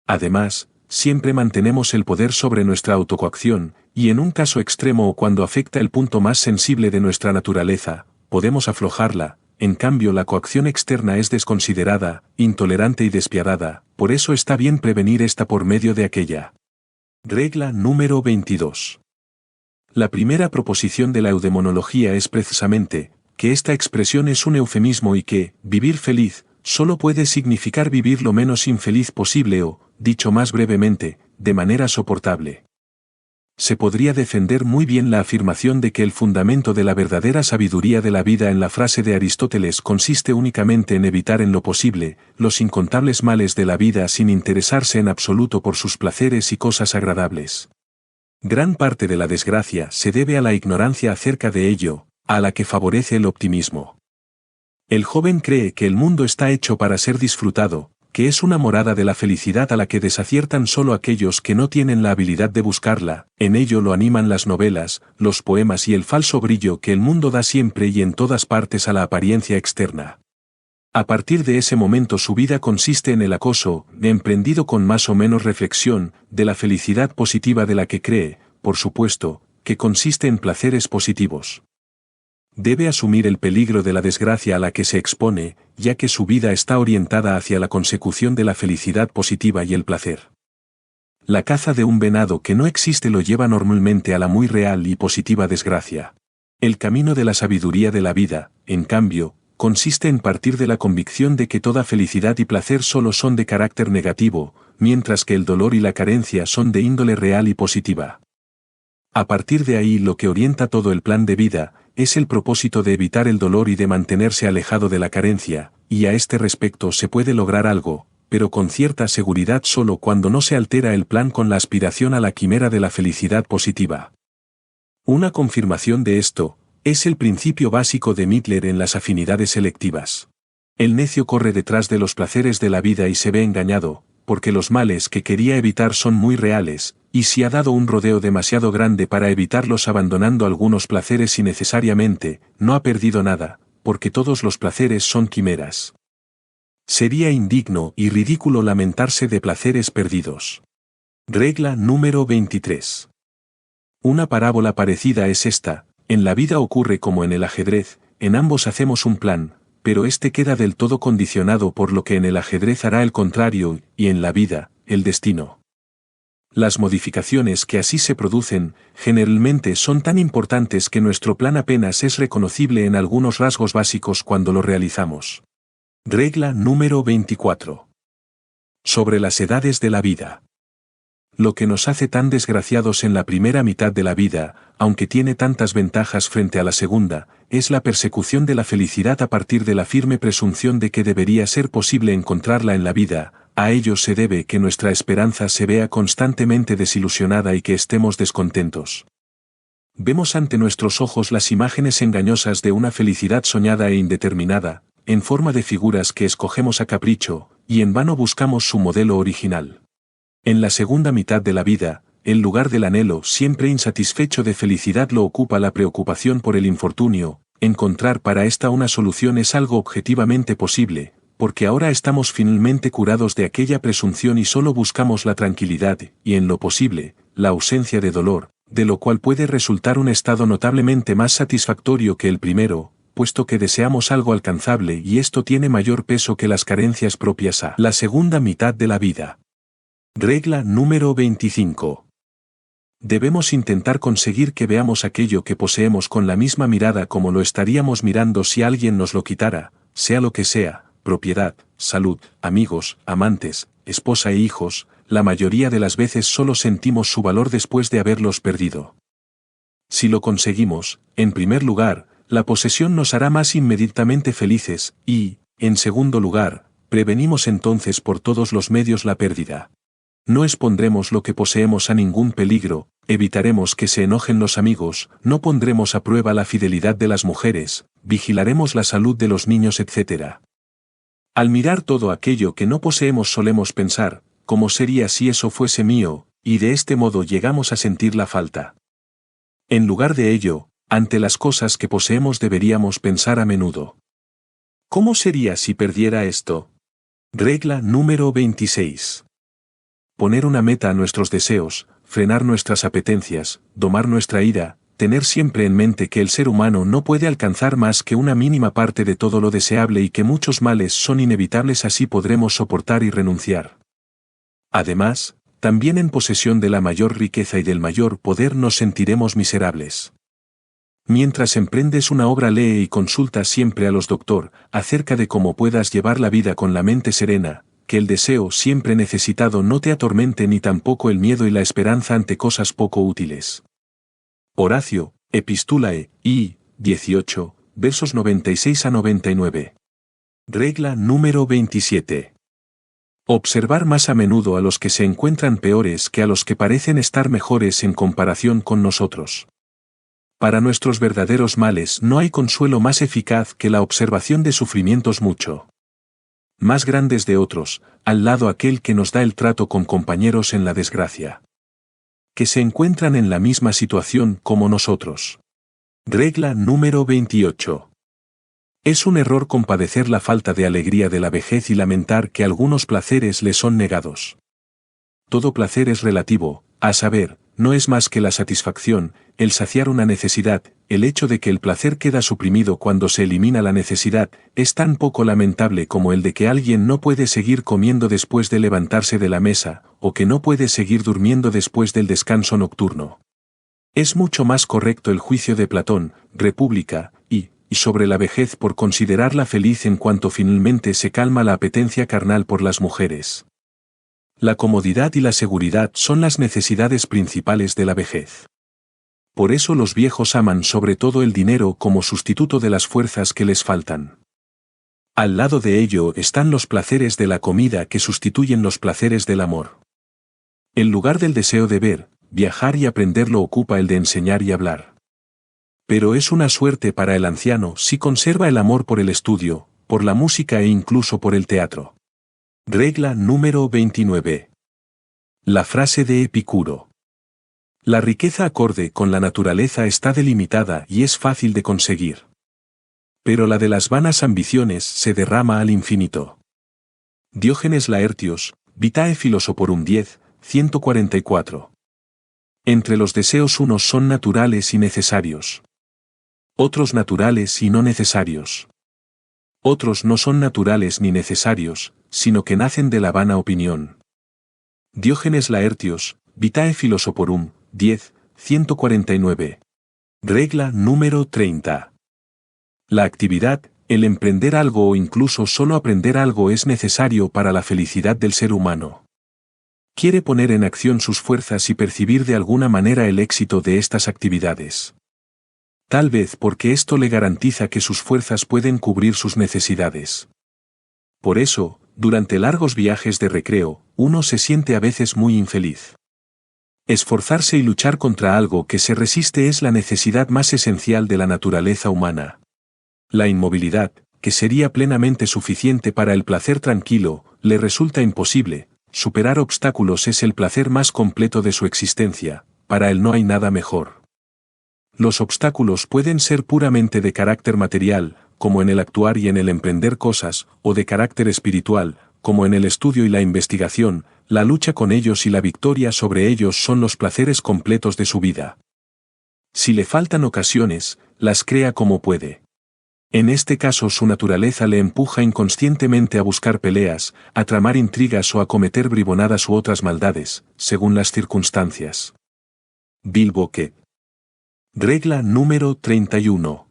Además, siempre mantenemos el poder sobre nuestra autocoacción, y en un caso extremo o cuando afecta el punto más sensible de nuestra naturaleza, podemos aflojarla. En cambio la coacción externa es desconsiderada, intolerante y despiadada, por eso está bien prevenir esta por medio de aquella. Regla número 22. La primera proposición de la eudemonología es precisamente, que esta expresión es un eufemismo y que, vivir feliz, solo puede significar vivir lo menos infeliz posible o, dicho más brevemente, de manera soportable. Se podría defender muy bien la afirmación de que el fundamento de la verdadera sabiduría de la vida en la frase de Aristóteles consiste únicamente en evitar en lo posible los incontables males de la vida sin interesarse en absoluto por sus placeres y cosas agradables. Gran parte de la desgracia se debe a la ignorancia acerca de ello, a la que favorece el optimismo. El joven cree que el mundo está hecho para ser disfrutado, que es una morada de la felicidad a la que desaciertan solo aquellos que no tienen la habilidad de buscarla, en ello lo animan las novelas, los poemas y el falso brillo que el mundo da siempre y en todas partes a la apariencia externa. A partir de ese momento su vida consiste en el acoso, emprendido con más o menos reflexión, de la felicidad positiva de la que cree, por supuesto, que consiste en placeres positivos. Debe asumir el peligro de la desgracia a la que se expone, ya que su vida está orientada hacia la consecución de la felicidad positiva y el placer. La caza de un venado que no existe lo lleva normalmente a la muy real y positiva desgracia. El camino de la sabiduría de la vida, en cambio, consiste en partir de la convicción de que toda felicidad y placer solo son de carácter negativo, mientras que el dolor y la carencia son de índole real y positiva. A partir de ahí lo que orienta todo el plan de vida, es el propósito de evitar el dolor y de mantenerse alejado de la carencia, y a este respecto se puede lograr algo, pero con cierta seguridad solo cuando no se altera el plan con la aspiración a la quimera de la felicidad positiva. Una confirmación de esto, es el principio básico de Mittler en las afinidades selectivas. El necio corre detrás de los placeres de la vida y se ve engañado, porque los males que quería evitar son muy reales, y si ha dado un rodeo demasiado grande para evitarlos abandonando algunos placeres innecesariamente, no ha perdido nada, porque todos los placeres son quimeras. Sería indigno y ridículo lamentarse de placeres perdidos. Regla número 23. Una parábola parecida es esta: en la vida ocurre como en el ajedrez, en ambos hacemos un plan, pero este queda del todo condicionado por lo que en el ajedrez hará el contrario, y en la vida, el destino. Las modificaciones que así se producen, generalmente son tan importantes que nuestro plan apenas es reconocible en algunos rasgos básicos cuando lo realizamos. Regla número 24. Sobre las edades de la vida. Lo que nos hace tan desgraciados en la primera mitad de la vida, aunque tiene tantas ventajas frente a la segunda, es la persecución de la felicidad a partir de la firme presunción de que debería ser posible encontrarla en la vida. A ello se debe que nuestra esperanza se vea constantemente desilusionada y que estemos descontentos. Vemos ante nuestros ojos las imágenes engañosas de una felicidad soñada e indeterminada, en forma de figuras que escogemos a capricho, y en vano buscamos su modelo original. En la segunda mitad de la vida, el lugar del anhelo siempre insatisfecho de felicidad lo ocupa la preocupación por el infortunio. Encontrar para esta una solución es algo objetivamente posible, porque ahora estamos finalmente curados de aquella presunción y solo buscamos la tranquilidad, y en lo posible, la ausencia de dolor, de lo cual puede resultar un estado notablemente más satisfactorio que el primero, puesto que deseamos algo alcanzable y esto tiene mayor peso que las carencias propias a la segunda mitad de la vida. Regla número 25. Debemos intentar conseguir que veamos aquello que poseemos con la misma mirada como lo estaríamos mirando si alguien nos lo quitara, sea lo que sea, propiedad, salud, amigos, amantes, esposa e hijos, la mayoría de las veces solo sentimos su valor después de haberlos perdido. Si lo conseguimos, en primer lugar, la posesión nos hará más inmediatamente felices, y, en segundo lugar, prevenimos entonces por todos los medios la pérdida. No expondremos lo que poseemos a ningún peligro, evitaremos que se enojen los amigos, no pondremos a prueba la fidelidad de las mujeres, vigilaremos la salud de los niños, etc. Al mirar todo aquello que no poseemos solemos pensar, ¿cómo sería si eso fuese mío? Y de este modo llegamos a sentir la falta. En lugar de ello, ante las cosas que poseemos deberíamos pensar a menudo. ¿Cómo sería si perdiera esto? Regla número 26. Poner una meta a nuestros deseos, frenar nuestras apetencias, domar nuestra ira, tener siempre en mente que el ser humano no puede alcanzar más que una mínima parte de todo lo deseable y que muchos males son inevitables, así podremos soportar y renunciar. Además, también en posesión de la mayor riqueza y del mayor poder nos sentiremos miserables. Mientras emprendes una obra, lee y consulta siempre a los doctor acerca de cómo puedas llevar la vida con la mente serena, que el deseo siempre necesitado no te atormente ni tampoco el miedo y la esperanza ante cosas poco útiles. Horacio, Epistulae, I, 18, versos 96 a 99. Regla número 27. Observar más a menudo a los que se encuentran peores que a los que parecen estar mejores en comparación con nosotros. Para nuestros verdaderos males no hay consuelo más eficaz que la observación de sufrimientos mucho más grandes de otros, al lado aquel que nos da el trato con compañeros en la desgracia, que se encuentran en la misma situación como nosotros. Regla número 28. Es un error compadecer la falta de alegría de la vejez y lamentar que algunos placeres le son negados. Todo placer es relativo, a saber, no es más que la satisfacción, el saciar una necesidad. El hecho de que el placer queda suprimido cuando se elimina la necesidad, es tan poco lamentable como el de que alguien no puede seguir comiendo después de levantarse de la mesa, o que no puede seguir durmiendo después del descanso nocturno. Es mucho más correcto el juicio de Platón, República, y sobre la vejez por considerarla feliz en cuanto finalmente se calma la apetencia carnal por las mujeres. La comodidad y la seguridad son las necesidades principales de la vejez. Por eso los viejos aman sobre todo el dinero como sustituto de las fuerzas que les faltan. Al lado de ello están los placeres de la comida que sustituyen los placeres del amor. El lugar del deseo de ver, viajar y aprender lo ocupa el de enseñar y hablar. Pero es una suerte para el anciano si conserva el amor por el estudio, por la música e incluso por el teatro. Regla número 29. La frase de Epicuro. La riqueza acorde con la naturaleza está delimitada y es fácil de conseguir. Pero la de las vanas ambiciones se derrama al infinito. Diógenes Laertios, Vitae Philosophorum 10, 144. Entre los deseos unos son naturales y necesarios. Otros naturales y no necesarios. Otros no son naturales ni necesarios, sino que nacen de la vana opinión. Diógenes Laertios, Vitae Philosophorum, 10, 149. Regla número 30. La actividad, el emprender algo o incluso solo aprender algo es necesario para la felicidad del ser humano. Quiere poner en acción sus fuerzas y percibir de alguna manera el éxito de estas actividades. Tal vez porque esto le garantiza que sus fuerzas pueden cubrir sus necesidades. Por eso, durante largos viajes de recreo, uno se siente a veces muy infeliz. Esforzarse y luchar contra algo que se resiste es la necesidad más esencial de la naturaleza humana. La inmovilidad, que sería plenamente suficiente para el placer tranquilo, le resulta imposible. Superar obstáculos es el placer más completo de su existencia, para él no hay nada mejor. Los obstáculos pueden ser puramente de carácter material, como en el actuar y en el emprender cosas, o de carácter espiritual, como en el estudio y la investigación. La lucha con ellos y la victoria sobre ellos son los placeres completos de su vida. Si le faltan ocasiones, las crea como puede. En este caso su naturaleza le empuja inconscientemente a buscar peleas, a tramar intrigas o a cometer bribonadas u otras maldades, según las circunstancias. Bill Bocquet. Regla número 31.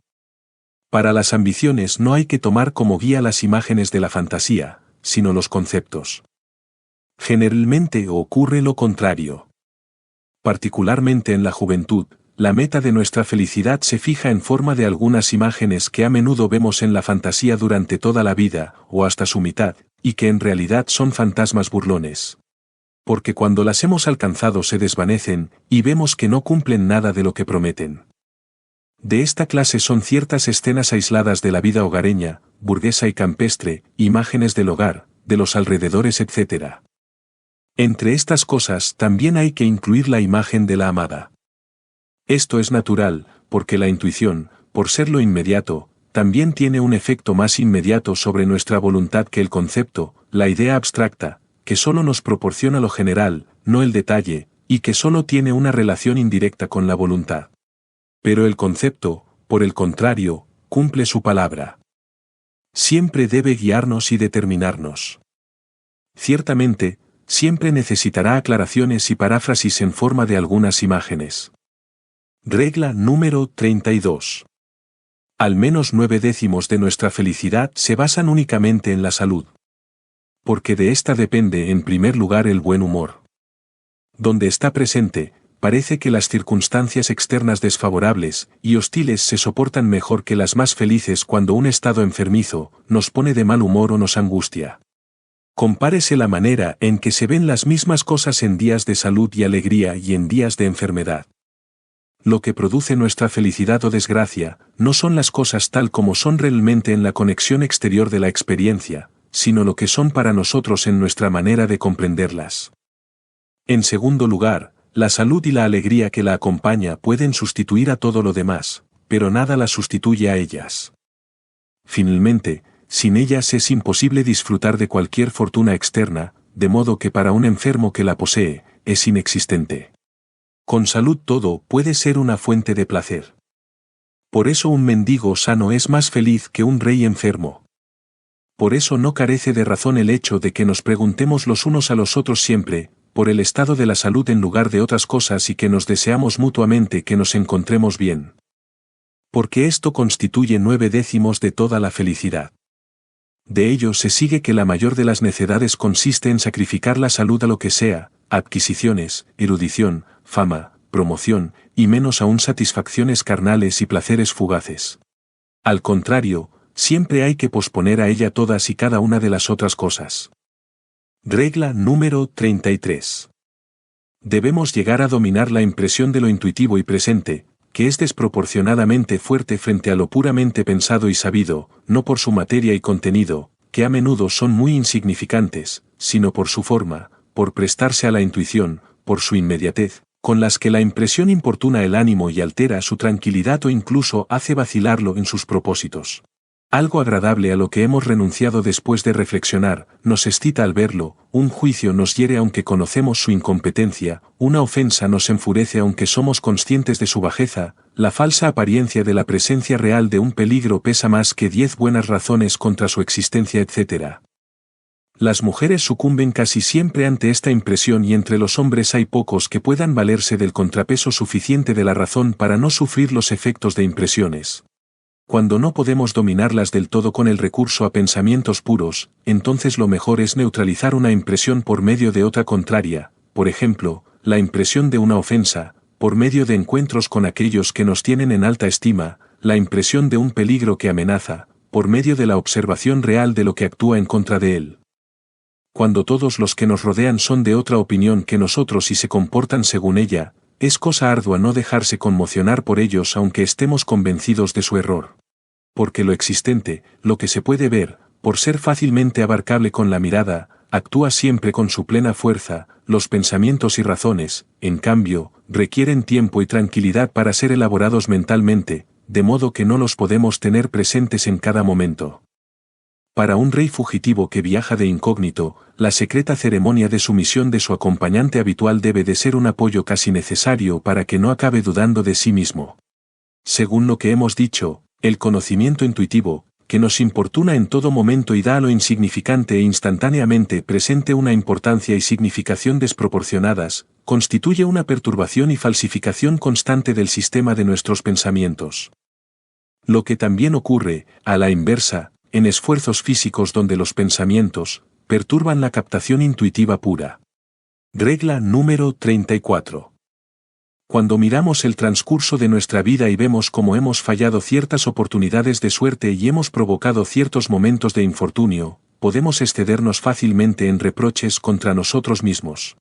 Para las ambiciones no hay que tomar como guía las imágenes de la fantasía, sino los conceptos. Generalmente ocurre lo contrario. Particularmente en la juventud, la meta de nuestra felicidad se fija en forma de algunas imágenes que a menudo vemos en la fantasía durante toda la vida, o hasta su mitad, y que en realidad son fantasmas burlones. Porque cuando las hemos alcanzado se desvanecen, y vemos que no cumplen nada de lo que prometen. De esta clase son ciertas escenas aisladas de la vida hogareña, burguesa y campestre, imágenes del hogar, de los alrededores, etc. Entre estas cosas también hay que incluir la imagen de la amada. Esto es natural, porque la intuición, por ser lo inmediato, también tiene un efecto más inmediato sobre nuestra voluntad que el concepto, la idea abstracta, que solo nos proporciona lo general, no el detalle, y que solo tiene una relación indirecta con la voluntad. Pero el concepto, por el contrario, cumple su palabra. Siempre debe guiarnos y determinarnos. Ciertamente, siempre necesitará aclaraciones y paráfrasis en forma de algunas imágenes. Regla número 32. Al menos 9/10 de nuestra felicidad se basan únicamente en la salud. Porque de esta depende en primer lugar el buen humor. Donde está presente, parece que las circunstancias externas desfavorables y hostiles se soportan mejor que las más felices cuando un estado enfermizo nos pone de mal humor o nos angustia. Compárese la manera en que se ven las mismas cosas en días de salud y alegría y en días de enfermedad. Lo que produce nuestra felicidad o desgracia, no son las cosas tal como son realmente en la conexión exterior de la experiencia, sino lo que son para nosotros en nuestra manera de comprenderlas. En segundo lugar, la salud y la alegría que la acompaña pueden sustituir a todo lo demás, pero nada las sustituye a ellas. Finalmente, sin ellas es imposible disfrutar de cualquier fortuna externa, de modo que para un enfermo que la posee, es inexistente. Con salud todo puede ser una fuente de placer. Por eso un mendigo sano es más feliz que un rey enfermo. Por eso no carece de razón el hecho de que nos preguntemos los unos a los otros siempre, por el estado de la salud en lugar de otras cosas y que nos deseamos mutuamente que nos encontremos bien. Porque esto constituye 9/10 de toda la felicidad. De ello se sigue que la mayor de las necedades consiste en sacrificar la salud a lo que sea, adquisiciones, erudición, fama, promoción, y menos aún satisfacciones carnales y placeres fugaces. Al contrario, siempre hay que posponer a ella todas y cada una de las otras cosas. Regla número 33. Debemos llegar a dominar la impresión de lo intuitivo y presente, que es desproporcionadamente fuerte frente a lo puramente pensado y sabido, no por su materia y contenido, que a menudo son muy insignificantes, sino por su forma, por prestarse a la intuición, por su inmediatez, con las que la impresión importuna el ánimo y altera su tranquilidad o incluso hace vacilarlo en sus propósitos. Algo agradable a lo que hemos renunciado después de reflexionar, nos excita al verlo, un juicio nos hiere aunque conocemos su incompetencia, una ofensa nos enfurece aunque somos conscientes de su bajeza, la falsa apariencia de la presencia real de un peligro pesa más que 10 buenas razones contra su existencia, etc. Las mujeres sucumben casi siempre ante esta impresión y entre los hombres hay pocos que puedan valerse del contrapeso suficiente de la razón para no sufrir los efectos de impresiones. Cuando no podemos dominarlas del todo con el recurso a pensamientos puros, entonces lo mejor es neutralizar una impresión por medio de otra contraria, por ejemplo, la impresión de una ofensa, por medio de encuentros con aquellos que nos tienen en alta estima, la impresión de un peligro que amenaza, por medio de la observación real de lo que actúa en contra de él. Cuando todos los que nos rodean son de otra opinión que nosotros y se comportan según ella, es cosa ardua no dejarse conmocionar por ellos aunque estemos convencidos de su error. Porque lo existente, lo que se puede ver, por ser fácilmente abarcable con la mirada, actúa siempre con su plena fuerza, los pensamientos y razones, en cambio, requieren tiempo y tranquilidad para ser elaborados mentalmente, de modo que no los podemos tener presentes en cada momento. Para un rey fugitivo que viaja de incógnito, la secreta ceremonia de sumisión de su acompañante habitual debe de ser un apoyo casi necesario para que no acabe dudando de sí mismo. Según lo que hemos dicho, el conocimiento intuitivo, que nos importuna en todo momento y da a lo insignificante e instantáneamente presente una importancia y significación desproporcionadas, constituye una perturbación y falsificación constante del sistema de nuestros pensamientos. Lo que también ocurre, a la inversa, en esfuerzos físicos donde los pensamientos perturban la captación intuitiva pura. Regla número 34. Cuando miramos el transcurso de nuestra vida y vemos cómo hemos fallado ciertas oportunidades de suerte y hemos provocado ciertos momentos de infortunio, podemos excedernos fácilmente en reproches contra nosotros mismos.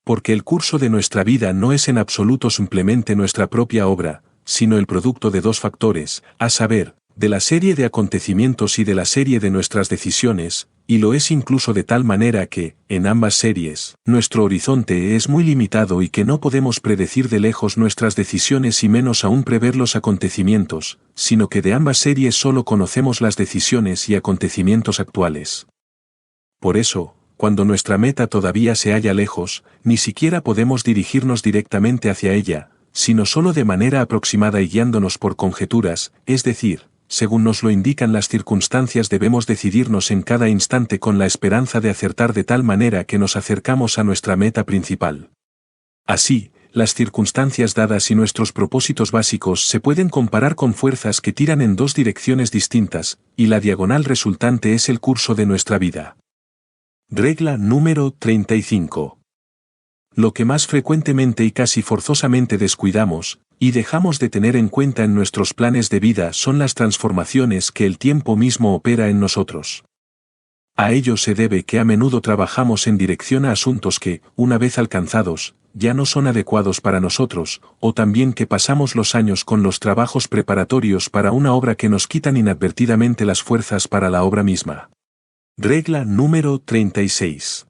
Porque el curso de nuestra vida no es en absoluto simplemente nuestra propia obra, sino el producto de dos factores, a saber, de la serie de acontecimientos y de la serie de nuestras decisiones, y lo es incluso de tal manera que, en ambas series, nuestro horizonte es muy limitado y que no podemos predecir de lejos nuestras decisiones y menos aún prever los acontecimientos, sino que de ambas series solo conocemos las decisiones y acontecimientos actuales. Por eso, cuando nuestra meta todavía se halla lejos, ni siquiera podemos dirigirnos directamente hacia ella, sino solo de manera aproximada y guiándonos por conjeturas, es decir, según nos lo indican las circunstancias debemos decidirnos en cada instante con la esperanza de acertar de tal manera que nos acercamos a nuestra meta principal. Así, las circunstancias dadas y nuestros propósitos básicos se pueden comparar con fuerzas que tiran en dos direcciones distintas, y la diagonal resultante es el curso de nuestra vida. Regla número 35. Lo que más frecuentemente y casi forzosamente descuidamos, y dejamos de tener en cuenta en nuestros planes de vida son las transformaciones que el tiempo mismo opera en nosotros. A ello se debe que a menudo trabajamos en dirección a asuntos que, una vez alcanzados, ya no son adecuados para nosotros, o también que pasamos los años con los trabajos preparatorios para una obra que nos quitan inadvertidamente las fuerzas para la obra misma. Regla número 36.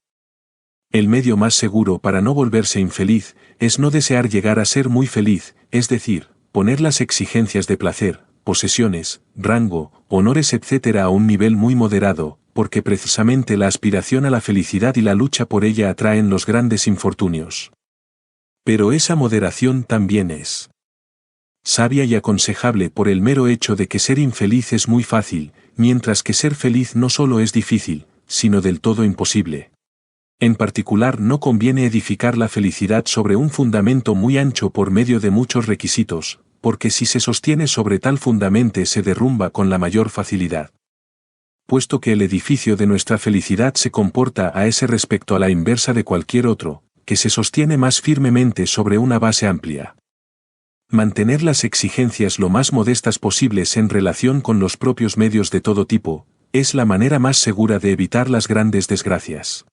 El medio más seguro para no volverse infeliz es no desear llegar a ser muy feliz, es decir, poner las exigencias de placer, posesiones, rango, honores etc. a un nivel muy moderado, porque precisamente la aspiración a la felicidad y la lucha por ella atraen los grandes infortunios. Pero esa moderación también es sabia y aconsejable por el mero hecho de que ser infeliz es muy fácil, mientras que ser feliz no solo es difícil, sino del todo imposible. En particular no conviene edificar la felicidad sobre un fundamento muy ancho por medio de muchos requisitos, porque si se sostiene sobre tal fundamento se derrumba con la mayor facilidad. Puesto que el edificio de nuestra felicidad se comporta a ese respecto a la inversa de cualquier otro, que se sostiene más firmemente sobre una base amplia. Mantener las exigencias lo más modestas posibles en relación con los propios medios de todo tipo, es la manera más segura de evitar las grandes desgracias.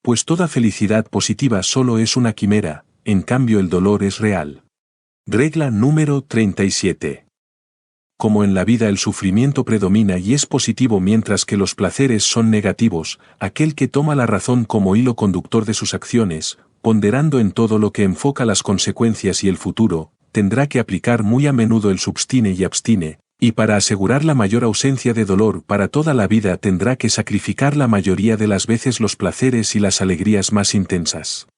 Pues toda felicidad positiva solo es una quimera, en cambio el dolor es real. Regla número 37. Como en la vida el sufrimiento predomina y es positivo mientras que los placeres son negativos, aquel que toma la razón como hilo conductor de sus acciones, ponderando en todo lo que enfoca las consecuencias y el futuro, tendrá que aplicar muy a menudo el substine y abstine, y para asegurar la mayor ausencia de dolor para toda la vida tendrá que sacrificar la mayoría de las veces los placeres y las alegrías más intensas.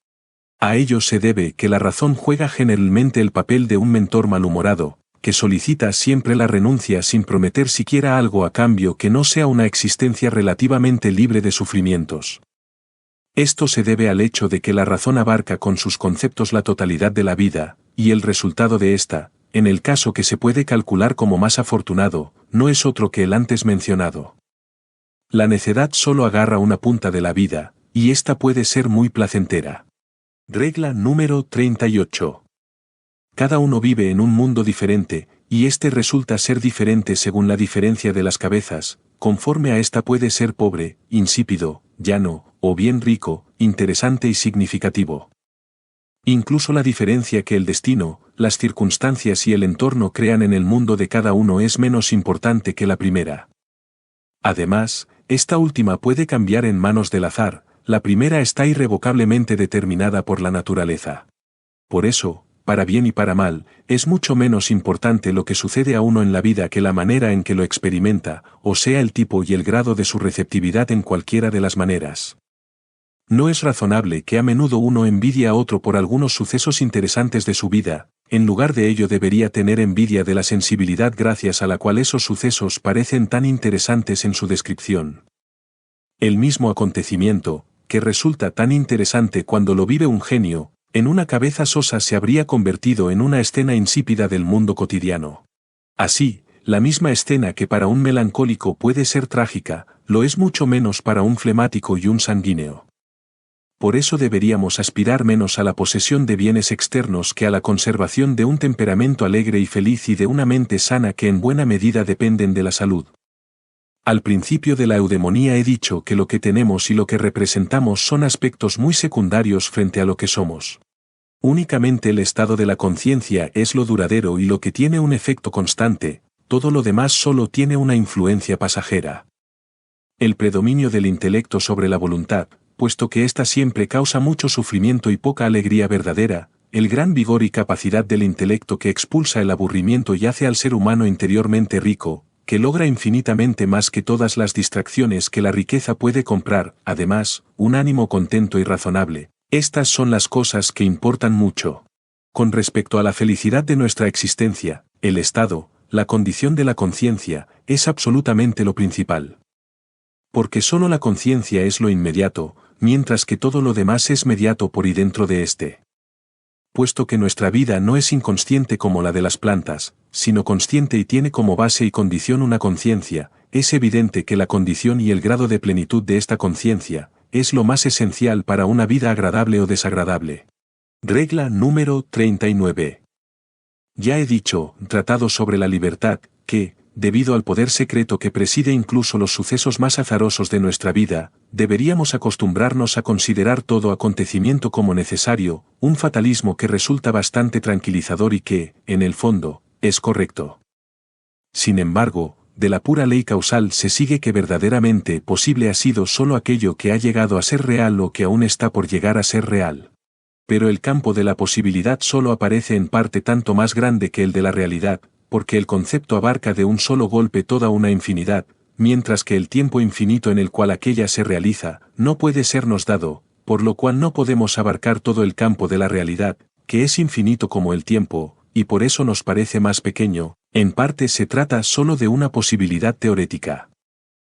A ello se debe que la razón juega generalmente el papel de un mentor malhumorado, que solicita siempre la renuncia sin prometer siquiera algo a cambio que no sea una existencia relativamente libre de sufrimientos. Esto se debe al hecho de que la razón abarca con sus conceptos la totalidad de la vida, y el resultado de esta, en el caso que se puede calcular como más afortunado, no es otro que el antes mencionado. La necedad solo agarra una punta de la vida, y esta puede ser muy placentera. Regla número 38. Cada uno vive en un mundo diferente, y este resulta ser diferente según la diferencia de las cabezas, conforme a esta puede ser pobre, insípido, llano, o bien rico, interesante y significativo. Incluso la diferencia que el destino, las circunstancias y el entorno crean en el mundo de cada uno es menos importante que la primera. Además, esta última puede cambiar en manos del azar, la primera está irrevocablemente determinada por la naturaleza. Por eso, para bien y para mal, es mucho menos importante lo que sucede a uno en la vida que la manera en que lo experimenta, o sea el tipo y el grado de su receptividad en cualquiera de las maneras. No es razonable que a menudo uno envidie a otro por algunos sucesos interesantes de su vida, en lugar de ello debería tener envidia de la sensibilidad gracias a la cual esos sucesos parecen tan interesantes en su descripción. El mismo acontecimiento, que resulta tan interesante cuando lo vive un genio, en una cabeza sosa se habría convertido en una escena insípida del mundo cotidiano. Así, la misma escena que para un melancólico puede ser trágica, lo es mucho menos para un flemático y un sanguíneo. Por eso deberíamos aspirar menos a la posesión de bienes externos que a la conservación de un temperamento alegre y feliz y de una mente sana que en buena medida dependen de la salud. Al principio de la eudemonía he dicho que lo que tenemos y lo que representamos son aspectos muy secundarios frente a lo que somos. Únicamente el estado de la conciencia es lo duradero y lo que tiene un efecto constante, todo lo demás solo tiene una influencia pasajera. El predominio del intelecto sobre la voluntad, puesto que ésta siempre causa mucho sufrimiento y poca alegría verdadera, el gran vigor y capacidad del intelecto que expulsa el aburrimiento y hace al ser humano interiormente rico, que logra infinitamente más que todas las distracciones que la riqueza puede comprar, además, un ánimo contento y razonable. Estas son las cosas que importan mucho. Con respecto a la felicidad de nuestra existencia, el estado, la condición de la conciencia, es absolutamente lo principal. Porque sólo la conciencia es lo inmediato, mientras que todo lo demás es mediato por y dentro de éste. Puesto que nuestra vida no es inconsciente como la de las plantas, sino consciente y tiene como base y condición una conciencia, es evidente que la condición y el grado de plenitud de esta conciencia, es lo más esencial para una vida agradable o desagradable. Regla número 39. Ya he dicho, tratado sobre la libertad, que, debido al poder secreto que preside incluso los sucesos más azarosos de nuestra vida, deberíamos acostumbrarnos a considerar todo acontecimiento como necesario, un fatalismo que resulta bastante tranquilizador y que, en el fondo, es correcto. Sin embargo, de la pura ley causal se sigue que verdaderamente posible ha sido solo aquello que ha llegado a ser real o que aún está por llegar a ser real. Pero el campo de la posibilidad solo aparece en parte tanto más grande que el de la realidad, porque el concepto abarca de un solo golpe toda una infinidad, mientras que el tiempo infinito en el cual aquella se realiza, no puede sernos dado, por lo cual no podemos abarcar todo el campo de la realidad, que es infinito como el tiempo, y por eso nos parece más pequeño, en parte se trata solo de una posibilidad teorética.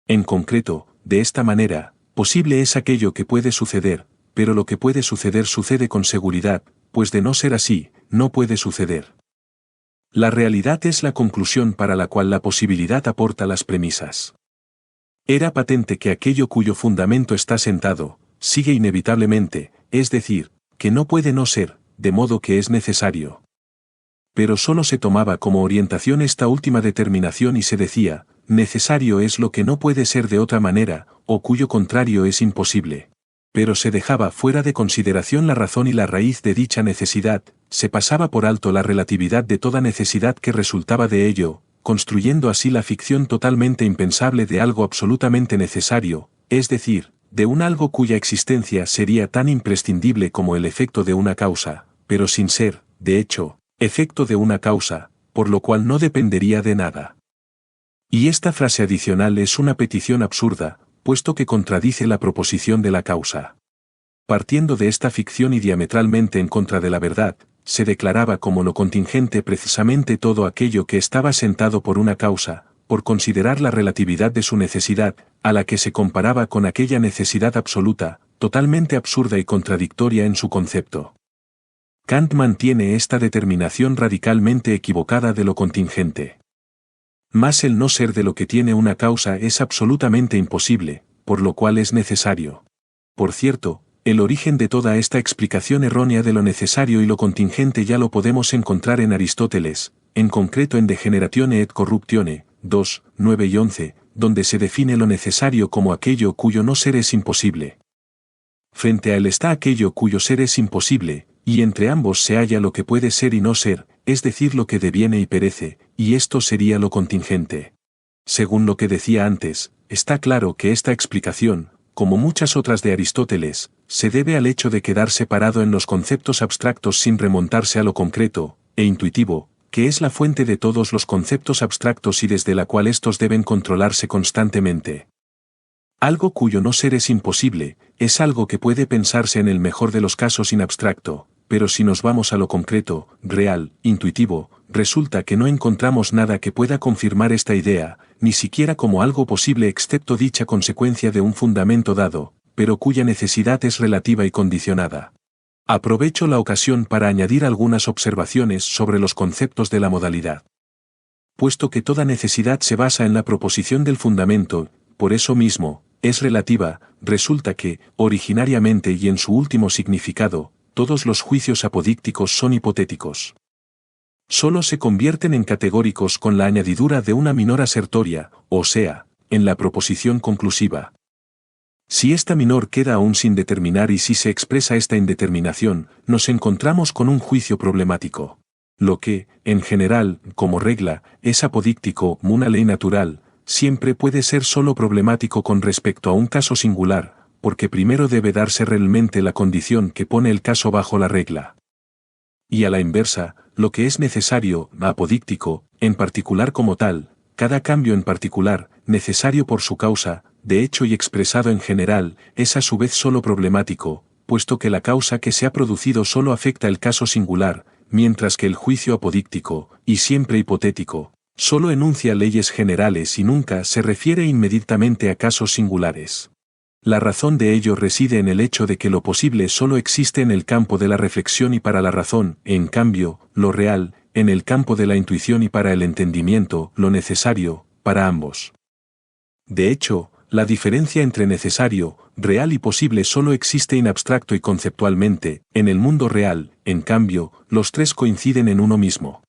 En concreto, de esta manera, posible es aquello que puede suceder, pero lo que puede suceder sucede con seguridad, pues de no ser así, no puede suceder. La realidad es la conclusión para la cual la posibilidad aporta las premisas. Era patente que aquello cuyo fundamento está sentado, sigue inevitablemente, es decir, que no puede no ser, de modo que es necesario. Pero solo se tomaba como orientación esta última determinación y se decía, necesario es lo que no puede ser de otra manera, o cuyo contrario es imposible. Pero se dejaba fuera de consideración la razón y la raíz de dicha necesidad, se pasaba por alto la relatividad de toda necesidad que resultaba de ello, construyendo así la ficción totalmente impensable de algo absolutamente necesario, es decir, de un algo cuya existencia sería tan imprescindible como el efecto de una causa, pero sin ser, de hecho, efecto de una causa, por lo cual no dependería de nada. Y esta frase adicional es una petición absurda, puesto que contradice la proposición de la causa. Partiendo de esta ficción y diametralmente en contra de la verdad, se declaraba como lo contingente precisamente todo aquello que estaba sentado por una causa, por considerar la relatividad de su necesidad, a la que se comparaba con aquella necesidad absoluta, totalmente absurda y contradictoria en su concepto. Kant mantiene esta determinación radicalmente equivocada de lo contingente. Mas el no ser de lo que tiene una causa es absolutamente imposible, por lo cual es necesario. Por cierto, el origen de toda esta explicación errónea de lo necesario y lo contingente ya lo podemos encontrar en Aristóteles, en concreto en De Generatione et Corruptione, 2, 9 y 11, donde se define lo necesario como aquello cuyo no ser es imposible. Frente a él está aquello cuyo ser es imposible, y entre ambos se halla lo que puede ser y no ser, es decir, lo que deviene y perece, y esto sería lo contingente. Según lo que decía antes, está claro que esta explicación, como muchas otras de Aristóteles, se debe al hecho de quedar separado en los conceptos abstractos sin remontarse a lo concreto, e intuitivo, que es la fuente de todos los conceptos abstractos y desde la cual estos deben controlarse constantemente. Algo cuyo no ser es imposible, es algo que puede pensarse en el mejor de los casos in abstracto, pero si nos vamos a lo concreto, real, intuitivo, resulta que no encontramos nada que pueda confirmar esta idea, ni siquiera como algo posible excepto dicha consecuencia de un fundamento dado, pero cuya necesidad es relativa y condicionada. Aprovecho la ocasión para añadir algunas observaciones sobre los conceptos de la modalidad. Puesto que toda necesidad se basa en la proposición del fundamento, por eso mismo, es relativa, resulta que, originariamente y en su último significado, todos los juicios apodícticos son hipotéticos. Solo se convierten en categóricos con la añadidura de una minor asertoria, o sea, en la proposición conclusiva. Si esta minor queda aún sin determinar y si se expresa esta indeterminación, nos encontramos con un juicio problemático. Lo que, en general, como regla, es apodíctico, una ley natural, siempre puede ser solo problemático con respecto a un caso singular, porque primero debe darse realmente la condición que pone el caso bajo la regla. Y a la inversa, lo que es necesario, apodíctico, en particular como tal, cada cambio en particular, necesario por su causa, de hecho y expresado en general, es a su vez solo problemático, puesto que la causa que se ha producido solo afecta el caso singular, mientras que el juicio apodíctico, y siempre hipotético, solo enuncia leyes generales y nunca se refiere inmediatamente a casos singulares. La razón de ello reside en el hecho de que lo posible solo existe en el campo de la reflexión y para la razón, en cambio, lo real, en el campo de la intuición y para el entendimiento, lo necesario, para ambos. De hecho, la diferencia entre necesario, real y posible solo existe in abstracto y conceptualmente, en el mundo real, en cambio, los tres coinciden en uno mismo.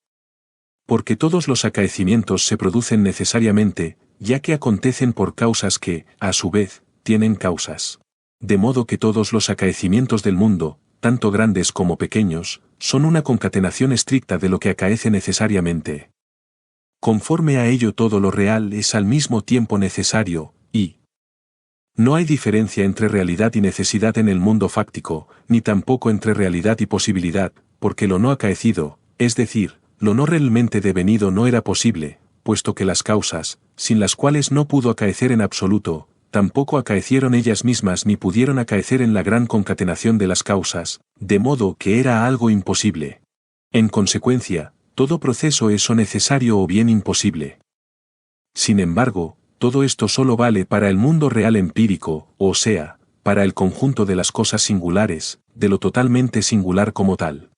Porque todos los acaecimientos se producen necesariamente, ya que acontecen por causas que, a su vez, tienen causas. De modo que todos los acaecimientos del mundo, tanto grandes como pequeños, son una concatenación estricta de lo que acaece necesariamente. Conforme a ello todo lo real es al mismo tiempo necesario, y no hay diferencia entre realidad y necesidad en el mundo fáctico, ni tampoco entre realidad y posibilidad, porque lo no acaecido, es decir, lo no realmente devenido no era posible, puesto que las causas, sin las cuales no pudo acaecer en absoluto, tampoco acaecieron ellas mismas ni pudieron acaecer en la gran concatenación de las causas, de modo que era algo imposible. En consecuencia, todo proceso es o necesario o bien imposible. Sin embargo, todo esto solo vale para el mundo real empírico, o sea, para el conjunto de las cosas singulares, de lo totalmente singular como tal.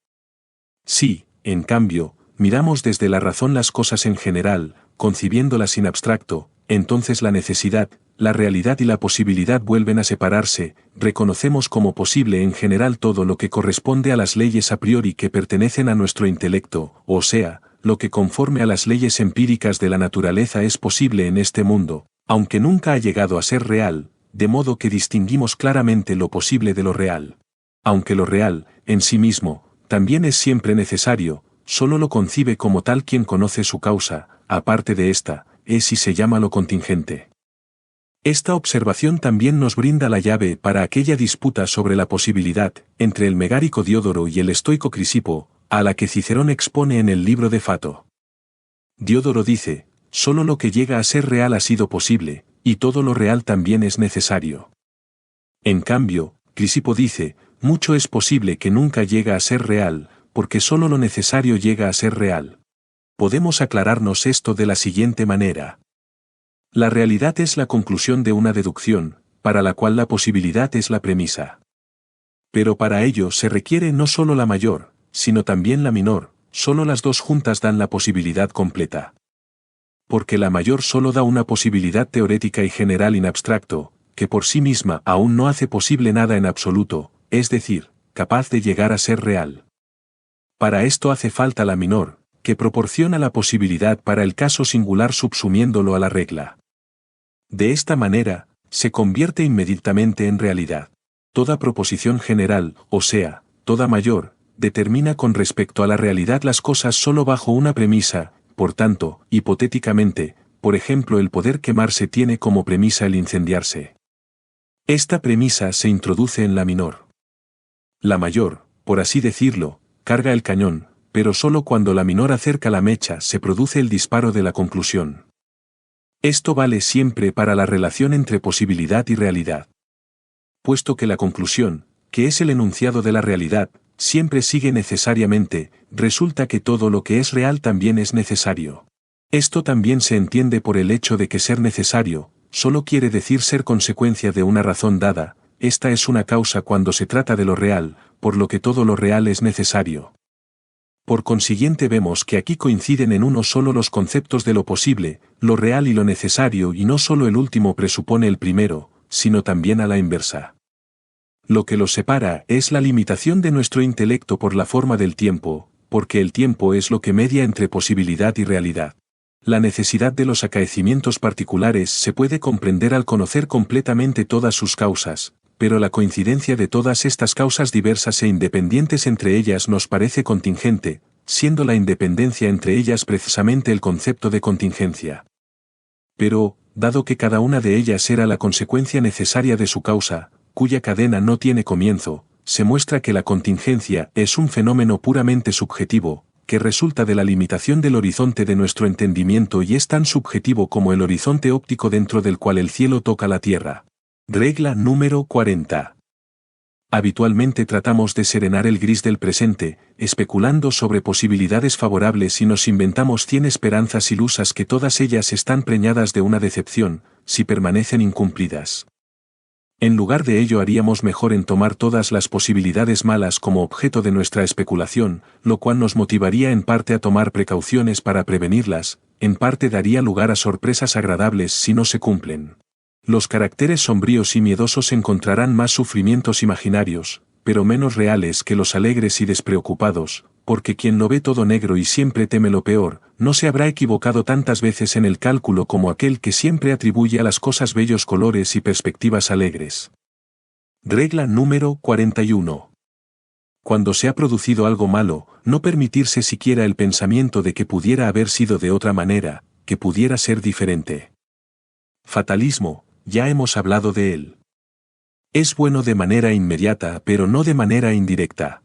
Si, en cambio, miramos desde la razón las cosas en general, concibiéndolas in abstracto, entonces la necesidad, la realidad y la posibilidad vuelven a separarse, reconocemos como posible en general todo lo que corresponde a las leyes a priori que pertenecen a nuestro intelecto, o sea, lo que conforme a las leyes empíricas de la naturaleza es posible en este mundo, aunque nunca ha llegado a ser real, de modo que distinguimos claramente lo posible de lo real. Aunque lo real, en sí mismo, también es siempre necesario, solo lo concibe como tal quien conoce su causa, aparte de esta, es y se llama lo contingente. Esta observación también nos brinda la llave para aquella disputa sobre la posibilidad, entre el megárico Diodoro y el estoico Crisipo, a la que Cicerón expone en el libro de Fato. Diodoro dice, solo lo que llega a ser real ha sido posible, y todo lo real también es necesario. En cambio, Crisipo dice, mucho es posible que nunca llega a ser real, porque solo lo necesario llega a ser real. Podemos aclararnos esto de la siguiente manera. La realidad es la conclusión de una deducción, para la cual la posibilidad es la premisa. Pero para ello se requiere no solo la mayor, sino también la menor, solo las dos juntas dan la posibilidad completa. Porque la mayor solo da una posibilidad teórica y general in abstracto, que por sí misma aún no hace posible nada en absoluto, es decir, capaz de llegar a ser real. Para esto hace falta la menor, que proporciona la posibilidad para el caso singular subsumiéndolo a la regla. De esta manera, se convierte inmediatamente en realidad. Toda proposición general, o sea, toda mayor, determina con respecto a la realidad las cosas solo bajo una premisa, por tanto, hipotéticamente, por ejemplo el poder quemarse tiene como premisa el incendiarse. Esta premisa se introduce en la menor. La mayor, por así decirlo, carga el cañón, pero solo cuando la menor acerca la mecha se produce el disparo de la conclusión. Esto vale siempre para la relación entre posibilidad y realidad. Puesto que la conclusión, que es el enunciado de la realidad, siempre sigue necesariamente, resulta que todo lo que es real también es necesario. Esto también se entiende por el hecho de que ser necesario, solo quiere decir ser consecuencia de una razón dada, esta es una causa cuando se trata de lo real, por lo que todo lo real es necesario. Por consiguiente vemos que aquí coinciden en uno solo los conceptos de lo posible, lo real y lo necesario y no solo el último presupone el primero, sino también a la inversa. Lo que los separa es la limitación de nuestro intelecto por la forma del tiempo, porque el tiempo es lo que media entre posibilidad y realidad. La necesidad de los acaecimientos particulares se puede comprender al conocer completamente todas sus causas, pero la coincidencia de todas estas causas diversas e independientes entre ellas nos parece contingente, siendo la independencia entre ellas precisamente el concepto de contingencia. Pero, dado que cada una de ellas era la consecuencia necesaria de su causa, cuya cadena no tiene comienzo, se muestra que la contingencia es un fenómeno puramente subjetivo, que resulta de la limitación del horizonte de nuestro entendimiento y es tan subjetivo como el horizonte óptico dentro del cual el cielo toca la tierra. Regla número 40. Habitualmente tratamos de serenar el gris del presente, especulando sobre posibilidades favorables y nos inventamos 100 esperanzas ilusas que todas ellas están preñadas de una decepción, si permanecen incumplidas. En lugar de ello haríamos mejor en tomar todas las posibilidades malas como objeto de nuestra especulación, lo cual nos motivaría en parte a tomar precauciones para prevenirlas, en parte daría lugar a sorpresas agradables si no se cumplen. Los caracteres sombríos y miedosos encontrarán más sufrimientos imaginarios, pero menos reales que los alegres y despreocupados, porque quien lo ve todo negro y siempre teme lo peor, no se habrá equivocado tantas veces en el cálculo como aquel que siempre atribuye a las cosas bellos colores y perspectivas alegres. Regla número 41. Cuando se ha producido algo malo, no permitirse siquiera el pensamiento de que pudiera haber sido de otra manera, que pudiera ser diferente. Fatalismo, ya hemos hablado de él. Es bueno de manera inmediata pero no de manera indirecta.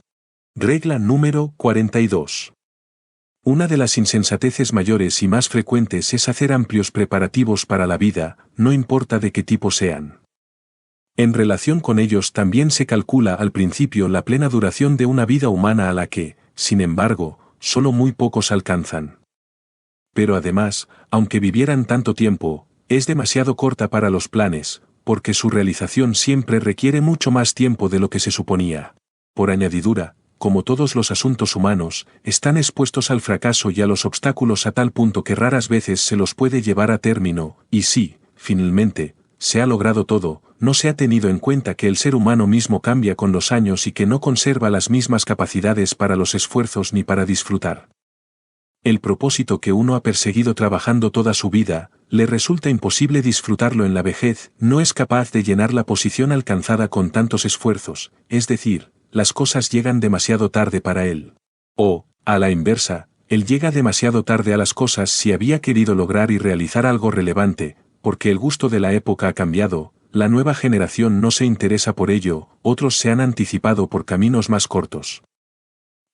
Regla número 42. Una de las insensateces mayores y más frecuentes es hacer amplios preparativos para la vida, no importa de qué tipo sean. En relación con ellos también se calcula al principio la plena duración de una vida humana a la que, sin embargo, solo muy pocos alcanzan. Pero además, aunque vivieran tanto tiempo, es demasiado corta para los planes, porque su realización siempre requiere mucho más tiempo de lo que se suponía. Por añadidura, como todos los asuntos humanos, están expuestos al fracaso y a los obstáculos a tal punto que raras veces se los puede llevar a término, y si, finalmente, se ha logrado todo, no se ha tenido en cuenta que el ser humano mismo cambia con los años y que no conserva las mismas capacidades para los esfuerzos ni para disfrutar. El propósito que uno ha perseguido trabajando toda su vida, le resulta imposible disfrutarlo en la vejez, no es capaz de llenar la posición alcanzada con tantos esfuerzos, es decir, las cosas llegan demasiado tarde para él. O, a la inversa, él llega demasiado tarde a las cosas si había querido lograr y realizar algo relevante, porque el gusto de la época ha cambiado, la nueva generación no se interesa por ello, otros se han anticipado por caminos más cortos.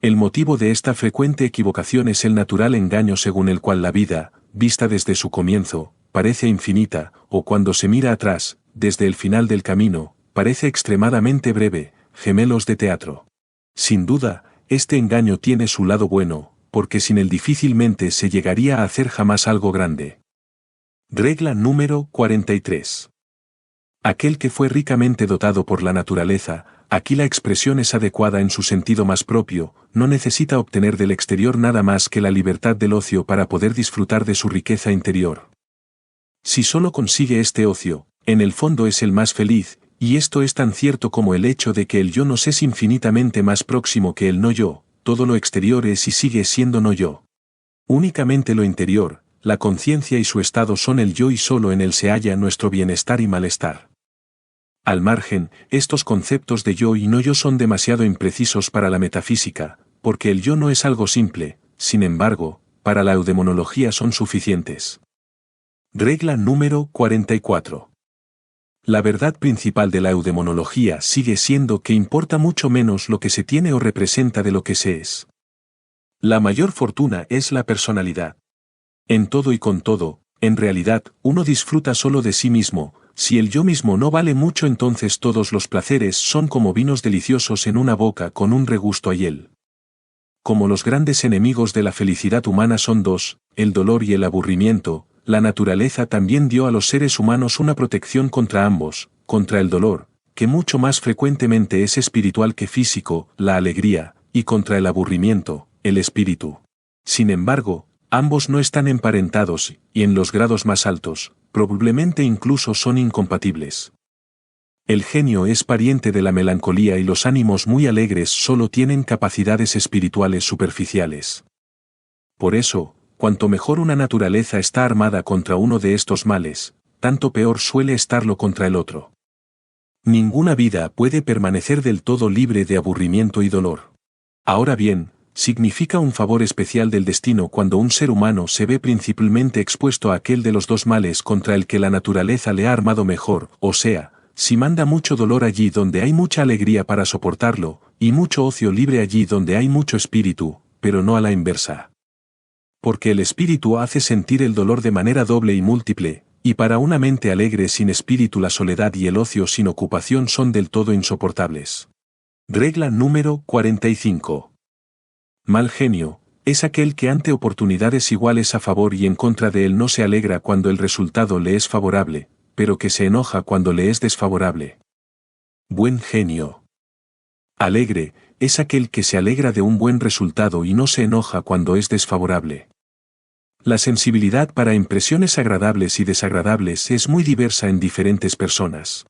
El motivo de esta frecuente equivocación es el natural engaño según el cual la vida, vista desde su comienzo, parece infinita, o cuando se mira atrás, desde el final del camino, parece extremadamente breve, gemelos de teatro. Sin duda, este engaño tiene su lado bueno, porque sin él difícilmente se llegaría a hacer jamás algo grande. Regla número 43. Aquel que fue ricamente dotado por la naturaleza, aquí la expresión es adecuada en su sentido más propio, no necesita obtener del exterior nada más que la libertad del ocio para poder disfrutar de su riqueza interior. Si solo consigue este ocio, en el fondo es el más feliz, y esto es tan cierto como el hecho de que el yo nos es infinitamente más próximo que el no yo, todo lo exterior es y sigue siendo no yo. Únicamente lo interior, la conciencia y su estado son el yo y solo en él se halla nuestro bienestar y malestar. Al margen, estos conceptos de yo y no yo son demasiado imprecisos para la metafísica, porque el yo no es algo simple, sin embargo, para la eudemonología son suficientes. Regla número 44. La verdad principal de la eudemonología sigue siendo que importa mucho menos lo que se tiene o representa de lo que se es. La mayor fortuna es la personalidad. En todo y con todo, en realidad, uno disfruta solo de sí mismo. Si el yo mismo no vale mucho, entonces todos los placeres son como vinos deliciosos en una boca con un regusto a hiel. Como los grandes enemigos de la felicidad humana son dos, el dolor y el aburrimiento, la naturaleza también dio a los seres humanos una protección contra ambos, contra el dolor, que mucho más frecuentemente es espiritual que físico, la alegría, y contra el aburrimiento, el espíritu. Sin embargo, ambos no están emparentados, y en los grados más altos, probablemente incluso son incompatibles. El genio es pariente de la melancolía y los ánimos muy alegres solo tienen capacidades espirituales superficiales. Por eso, cuanto mejor una naturaleza está armada contra uno de estos males, tanto peor suele estarlo contra el otro. Ninguna vida puede permanecer del todo libre de aburrimiento y dolor. Ahora bien, significa un favor especial del destino cuando un ser humano se ve principalmente expuesto a aquel de los dos males contra el que la naturaleza le ha armado mejor, o sea, si manda mucho dolor allí donde hay mucha alegría para soportarlo, y mucho ocio libre allí donde hay mucho espíritu, pero no a la inversa. Porque el espíritu hace sentir el dolor de manera doble y múltiple, y para una mente alegre sin espíritu la soledad y el ocio sin ocupación son del todo insoportables. Regla número 45. Mal genio, es aquel que ante oportunidades iguales a favor y en contra de él no se alegra cuando el resultado le es favorable, pero que se enoja cuando le es desfavorable. Buen genio. Alegre, es aquel que se alegra de un buen resultado y no se enoja cuando es desfavorable. La sensibilidad para impresiones agradables y desagradables es muy diversa en diferentes personas.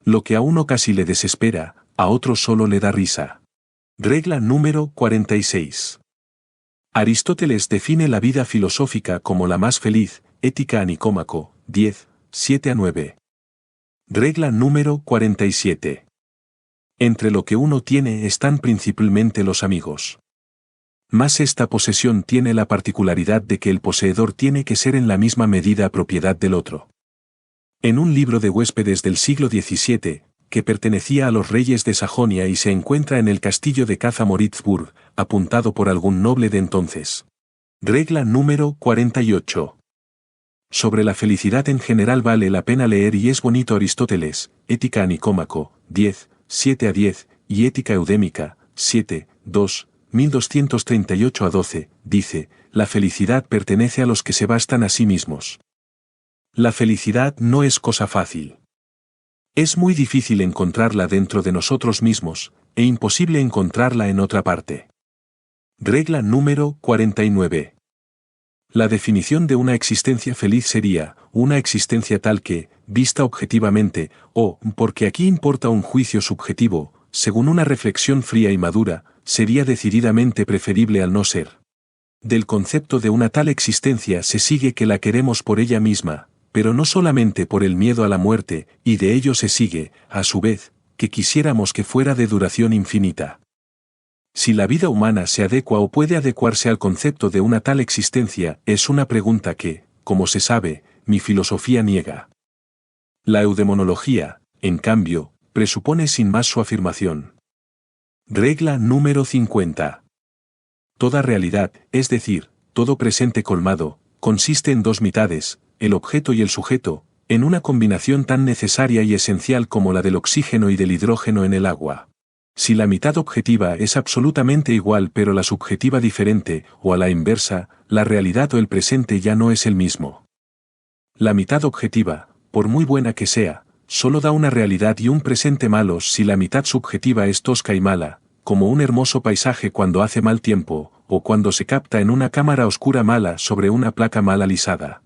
Lo que a uno casi le desespera, a otro solo le da risa. Regla número 46. Aristóteles define la vida filosófica como la más feliz, Ética a Nicómaco, 10, 7-9. Regla número 47. Entre lo que uno tiene están principalmente los amigos. Mas esta posesión tiene la particularidad de que el poseedor tiene que ser en la misma medida propiedad del otro. En un libro de huéspedes del siglo XVII, que pertenecía a los reyes de Sajonia y se encuentra en el castillo de Caza-Moritzburg, apuntado por algún noble de entonces. Regla número 48. Sobre la felicidad en general vale la pena leer y es bonito Aristóteles, Ética a Nicómaco, 10, 7-10, y Ética Eudémica, 7, 2, 1238-12, dice, la felicidad pertenece a los que se bastan a sí mismos. La felicidad no es cosa fácil. Es muy difícil encontrarla dentro de nosotros mismos, e imposible encontrarla en otra parte. Regla número 49. La definición de una existencia feliz sería, una existencia tal que, vista objetivamente, o, porque aquí importa un juicio subjetivo, según una reflexión fría y madura, sería decididamente preferible al no ser. Del concepto de una tal existencia se sigue que la queremos por ella misma, pero no solamente por el miedo a la muerte, y de ello se sigue, a su vez, que quisiéramos que fuera de duración infinita. Si la vida humana se adecua o puede adecuarse al concepto de una tal existencia, es una pregunta que, como se sabe, mi filosofía niega. La eudemonología, en cambio, presupone sin más su afirmación. Regla número 50. Toda realidad, es decir, todo presente colmado, consiste en dos mitades, el objeto y el sujeto, en una combinación tan necesaria y esencial como la del oxígeno y del hidrógeno en el agua. Si la mitad objetiva es absolutamente igual pero la subjetiva diferente, o a la inversa, la realidad o el presente ya no es el mismo. La mitad objetiva, por muy buena que sea, solo da una realidad y un presente malos si la mitad subjetiva es tosca y mala, como un hermoso paisaje cuando hace mal tiempo, o cuando se capta en una cámara oscura mala sobre una placa mal alisada.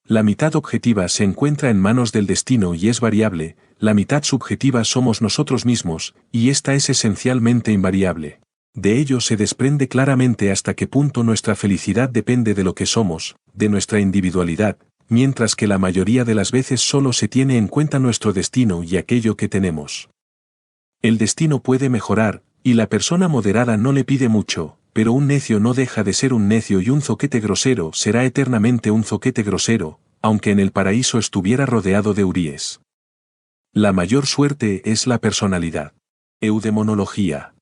La mitad objetiva se encuentra en manos del destino y es variable, la mitad subjetiva somos nosotros mismos, y esta es esencialmente invariable. De ello se desprende claramente hasta qué punto nuestra felicidad depende de lo que somos, de nuestra individualidad, mientras que la mayoría de las veces solo se tiene en cuenta nuestro destino y aquello que tenemos. El destino puede mejorar, y la persona moderada no le pide mucho, pero un necio no deja de ser un necio y un zoquete grosero será eternamente un zoquete grosero, aunque en el paraíso estuviera rodeado de huríes. La mayor suerte es la personalidad. Eudemonología.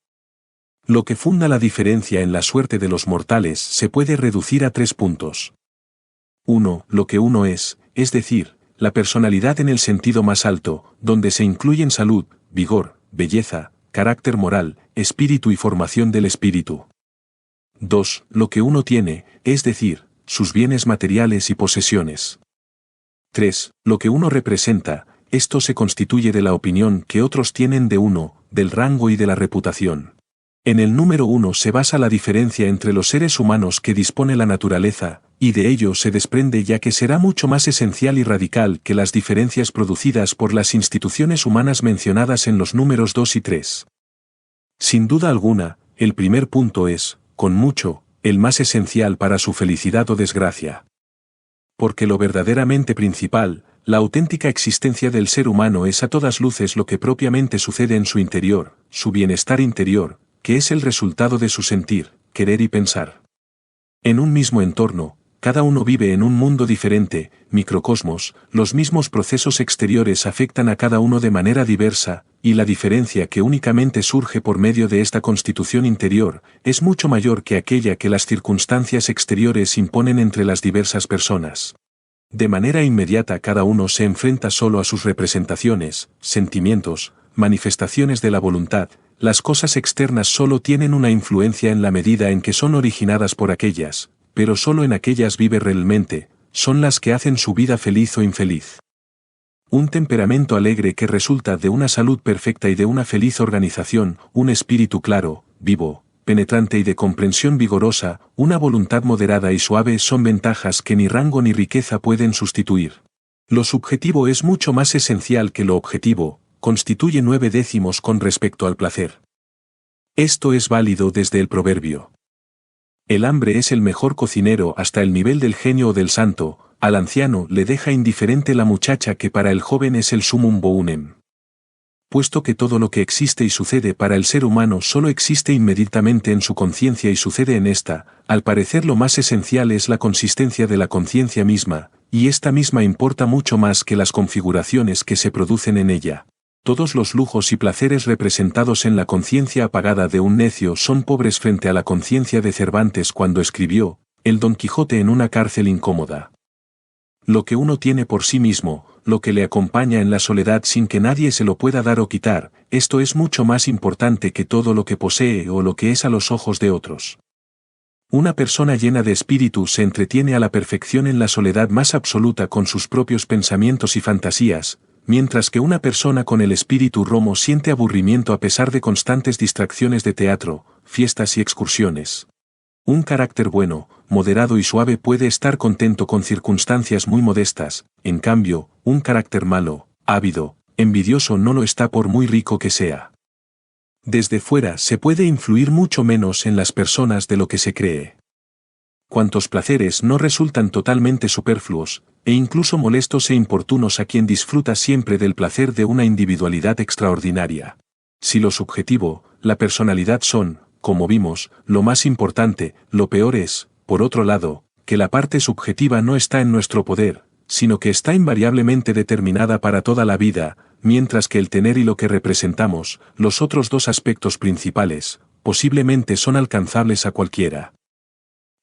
Lo que funda la diferencia en la suerte de los mortales se puede reducir a 3 puntos. 1. Lo que uno es decir, la personalidad en el sentido más alto, donde se incluyen salud, vigor, belleza, carácter moral, espíritu y formación del espíritu. 2. Lo que uno tiene, es decir, sus bienes materiales y posesiones. 3. Lo que uno representa, esto se constituye de la opinión que otros tienen de uno, del rango y de la reputación. En el número 1 se basa la diferencia entre los seres humanos que dispone la naturaleza, y de ello se desprende ya que será mucho más esencial y radical que las diferencias producidas por las instituciones humanas mencionadas en los números 2 y 3. Sin duda alguna, el primer punto es, con mucho, el más esencial para su felicidad o desgracia. Porque lo verdaderamente principal, la auténtica existencia del ser humano es a todas luces lo que propiamente sucede en su interior, su bienestar interior, que es el resultado de su sentir, querer y pensar. En un mismo entorno, cada uno vive en un mundo diferente, microcosmos, los mismos procesos exteriores afectan a cada uno de manera diversa, y la diferencia que únicamente surge por medio de esta constitución interior, es mucho mayor que aquella que las circunstancias exteriores imponen entre las diversas personas. De manera inmediata cada uno se enfrenta solo a sus representaciones, sentimientos, manifestaciones de la voluntad, las cosas externas solo tienen una influencia en la medida en que son originadas por aquellas, pero solo en aquellas vive realmente, son las que hacen su vida feliz o infeliz. Un temperamento alegre que resulta de una salud perfecta y de una feliz organización, un espíritu claro, vivo, penetrante y de comprensión vigorosa, una voluntad moderada y suave son ventajas que ni rango ni riqueza pueden sustituir. Lo subjetivo es mucho más esencial que lo objetivo, constituye 9/10 con respecto al placer. Esto es válido desde el proverbio. El hambre es el mejor cocinero hasta el nivel del genio o del santo, al anciano le deja indiferente la muchacha que para el joven es el sumum bonum. Puesto que todo lo que existe y sucede para el ser humano solo existe inmediatamente en su conciencia y sucede en esta, al parecer lo más esencial es la consistencia de la conciencia misma, y esta misma importa mucho más que las configuraciones que se producen en ella. Todos los lujos y placeres representados en la conciencia apagada de un necio son pobres frente a la conciencia de Cervantes cuando escribió, el Don Quijote en una cárcel incómoda. Lo que uno tiene por sí mismo, lo que le acompaña en la soledad sin que nadie se lo pueda dar o quitar, esto es mucho más importante que todo lo que posee o lo que es a los ojos de otros. Una persona llena de espíritu se entretiene a la perfección en la soledad más absoluta con sus propios pensamientos y fantasías, mientras que una persona con el espíritu romo siente aburrimiento a pesar de constantes distracciones de teatro, fiestas y excursiones. Un carácter bueno, moderado y suave puede estar contento con circunstancias muy modestas, en cambio, un carácter malo, ávido, envidioso no lo está por muy rico que sea. Desde fuera se puede influir mucho menos en las personas de lo que se cree. Cuantos placeres no resultan totalmente superfluos, e incluso molestos e importunos a quien disfruta siempre del placer de una individualidad extraordinaria. Si lo subjetivo, la personalidad son, como vimos, lo más importante, lo peor es, por otro lado, que la parte subjetiva no está en nuestro poder, sino que está invariablemente determinada para toda la vida, mientras que el tener y lo que representamos, los otros dos aspectos principales, posiblemente son alcanzables a cualquiera.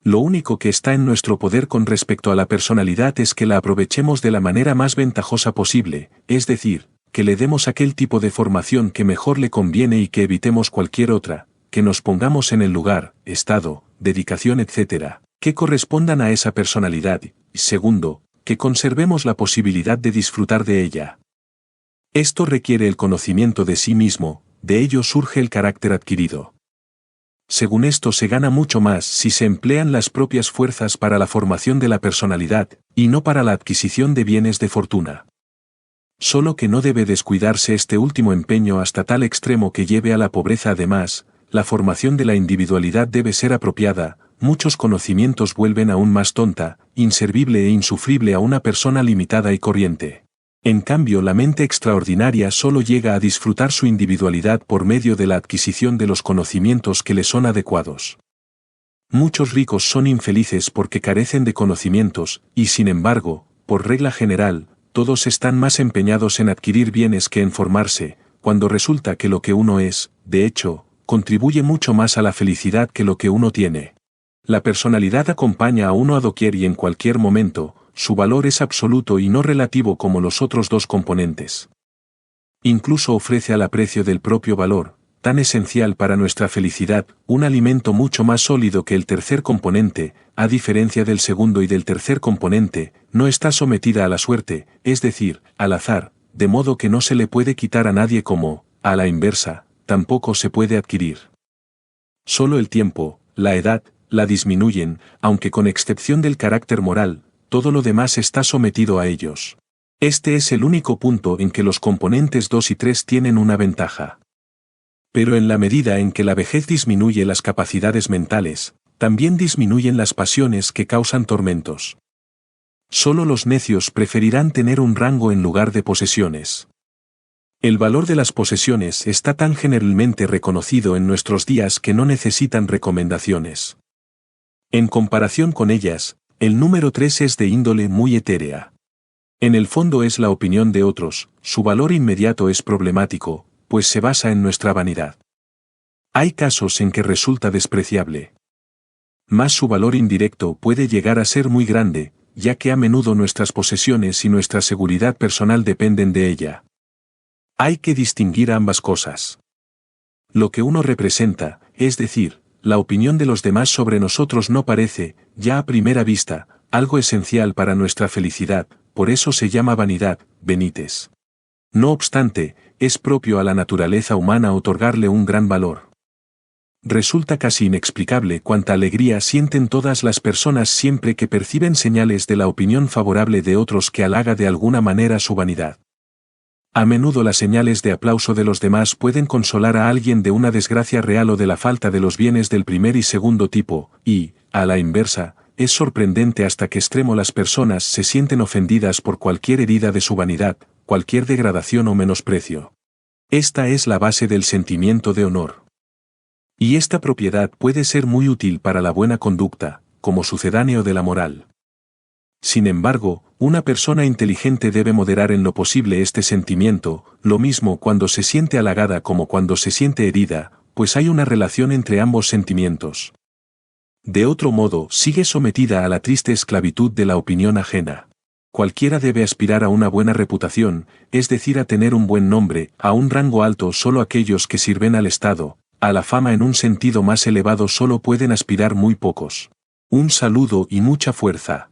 Lo único que está en nuestro poder con respecto a la personalidad es que la aprovechemos de la manera más ventajosa posible, es decir, que le demos aquel tipo de formación que mejor le conviene y que evitemos cualquier otra, que nos pongamos en el lugar, estado, dedicación, etc., que correspondan a esa personalidad, y segundo, que conservemos la posibilidad de disfrutar de ella. Esto requiere el conocimiento de sí mismo, de ello surge el carácter adquirido. Según esto se gana mucho más si se emplean las propias fuerzas para la formación de la personalidad, y no para la adquisición de bienes de fortuna. Solo que no debe descuidarse este último empeño hasta tal extremo que lleve a la pobreza. Además, la formación de la individualidad debe ser apropiada, muchos conocimientos vuelven aún más tonta, inservible e insufrible a una persona limitada y corriente. En cambio, la mente extraordinaria solo llega a disfrutar su individualidad por medio de la adquisición de los conocimientos que le son adecuados. Muchos ricos son infelices porque carecen de conocimientos, y sin embargo, por regla general, todos están más empeñados en adquirir bienes que en formarse, cuando resulta que lo que uno es, de hecho, contribuye mucho más a la felicidad que lo que uno tiene. La personalidad acompaña a uno a doquier y en cualquier momento, su valor es absoluto y no relativo como los otros dos componentes. Incluso ofrece al aprecio del propio valor, tan esencial para nuestra felicidad, un alimento mucho más sólido que el tercer componente, a diferencia del segundo y del tercer componente, no está sometida a la suerte, es decir, al azar, de modo que no se le puede quitar a nadie como, a la inversa, tampoco se puede adquirir. Solo el tiempo, la edad, la disminuyen, aunque con excepción del carácter moral, todo lo demás está sometido a ellos. Este es el único punto en que los componentes 2 y 3 tienen una ventaja. Pero en la medida en que la vejez disminuye las capacidades mentales, también disminuyen las pasiones que causan tormentos. Solo los necios preferirán tener un rango en lugar de posesiones. El valor de las posesiones está tan generalmente reconocido en nuestros días que no necesitan recomendaciones. En comparación con ellas, el número 3 es de índole muy etérea. En el fondo es la opinión de otros, su valor inmediato es problemático, pues se basa en nuestra vanidad. Hay casos en que resulta despreciable. Mas su valor indirecto puede llegar a ser muy grande, ya que a menudo nuestras posesiones y nuestra seguridad personal dependen de ella. Hay que distinguir ambas cosas. Lo que uno representa, es decir, la opinión de los demás sobre nosotros no parece, ya a primera vista, algo esencial para nuestra felicidad, por eso se llama vanidad, vanitas. No obstante, es propio a la naturaleza humana otorgarle un gran valor. Resulta casi inexplicable cuánta alegría sienten todas las personas siempre que perciben señales de la opinión favorable de otros que halaga de alguna manera su vanidad. A menudo las señales de aplauso de los demás pueden consolar a alguien de una desgracia real o de la falta de los bienes del primer y segundo tipo, y, a la inversa, es sorprendente hasta qué extremo las personas se sienten ofendidas por cualquier herida de su vanidad, cualquier degradación o menosprecio. Esta es la base del sentimiento de honor. Y esta propiedad puede ser muy útil para la buena conducta, como sucedáneo de la moral. Sin embargo, una persona inteligente debe moderar en lo posible este sentimiento, lo mismo cuando se siente halagada como cuando se siente herida, pues hay una relación entre ambos sentimientos. De otro modo, sigue sometida a la triste esclavitud de la opinión ajena. Cualquiera debe aspirar a una buena reputación, es decir, a tener un buen nombre, a un rango alto solo aquellos que sirven al Estado, a la fama en un sentido más elevado solo pueden aspirar muy pocos. Un saludo y mucha fuerza.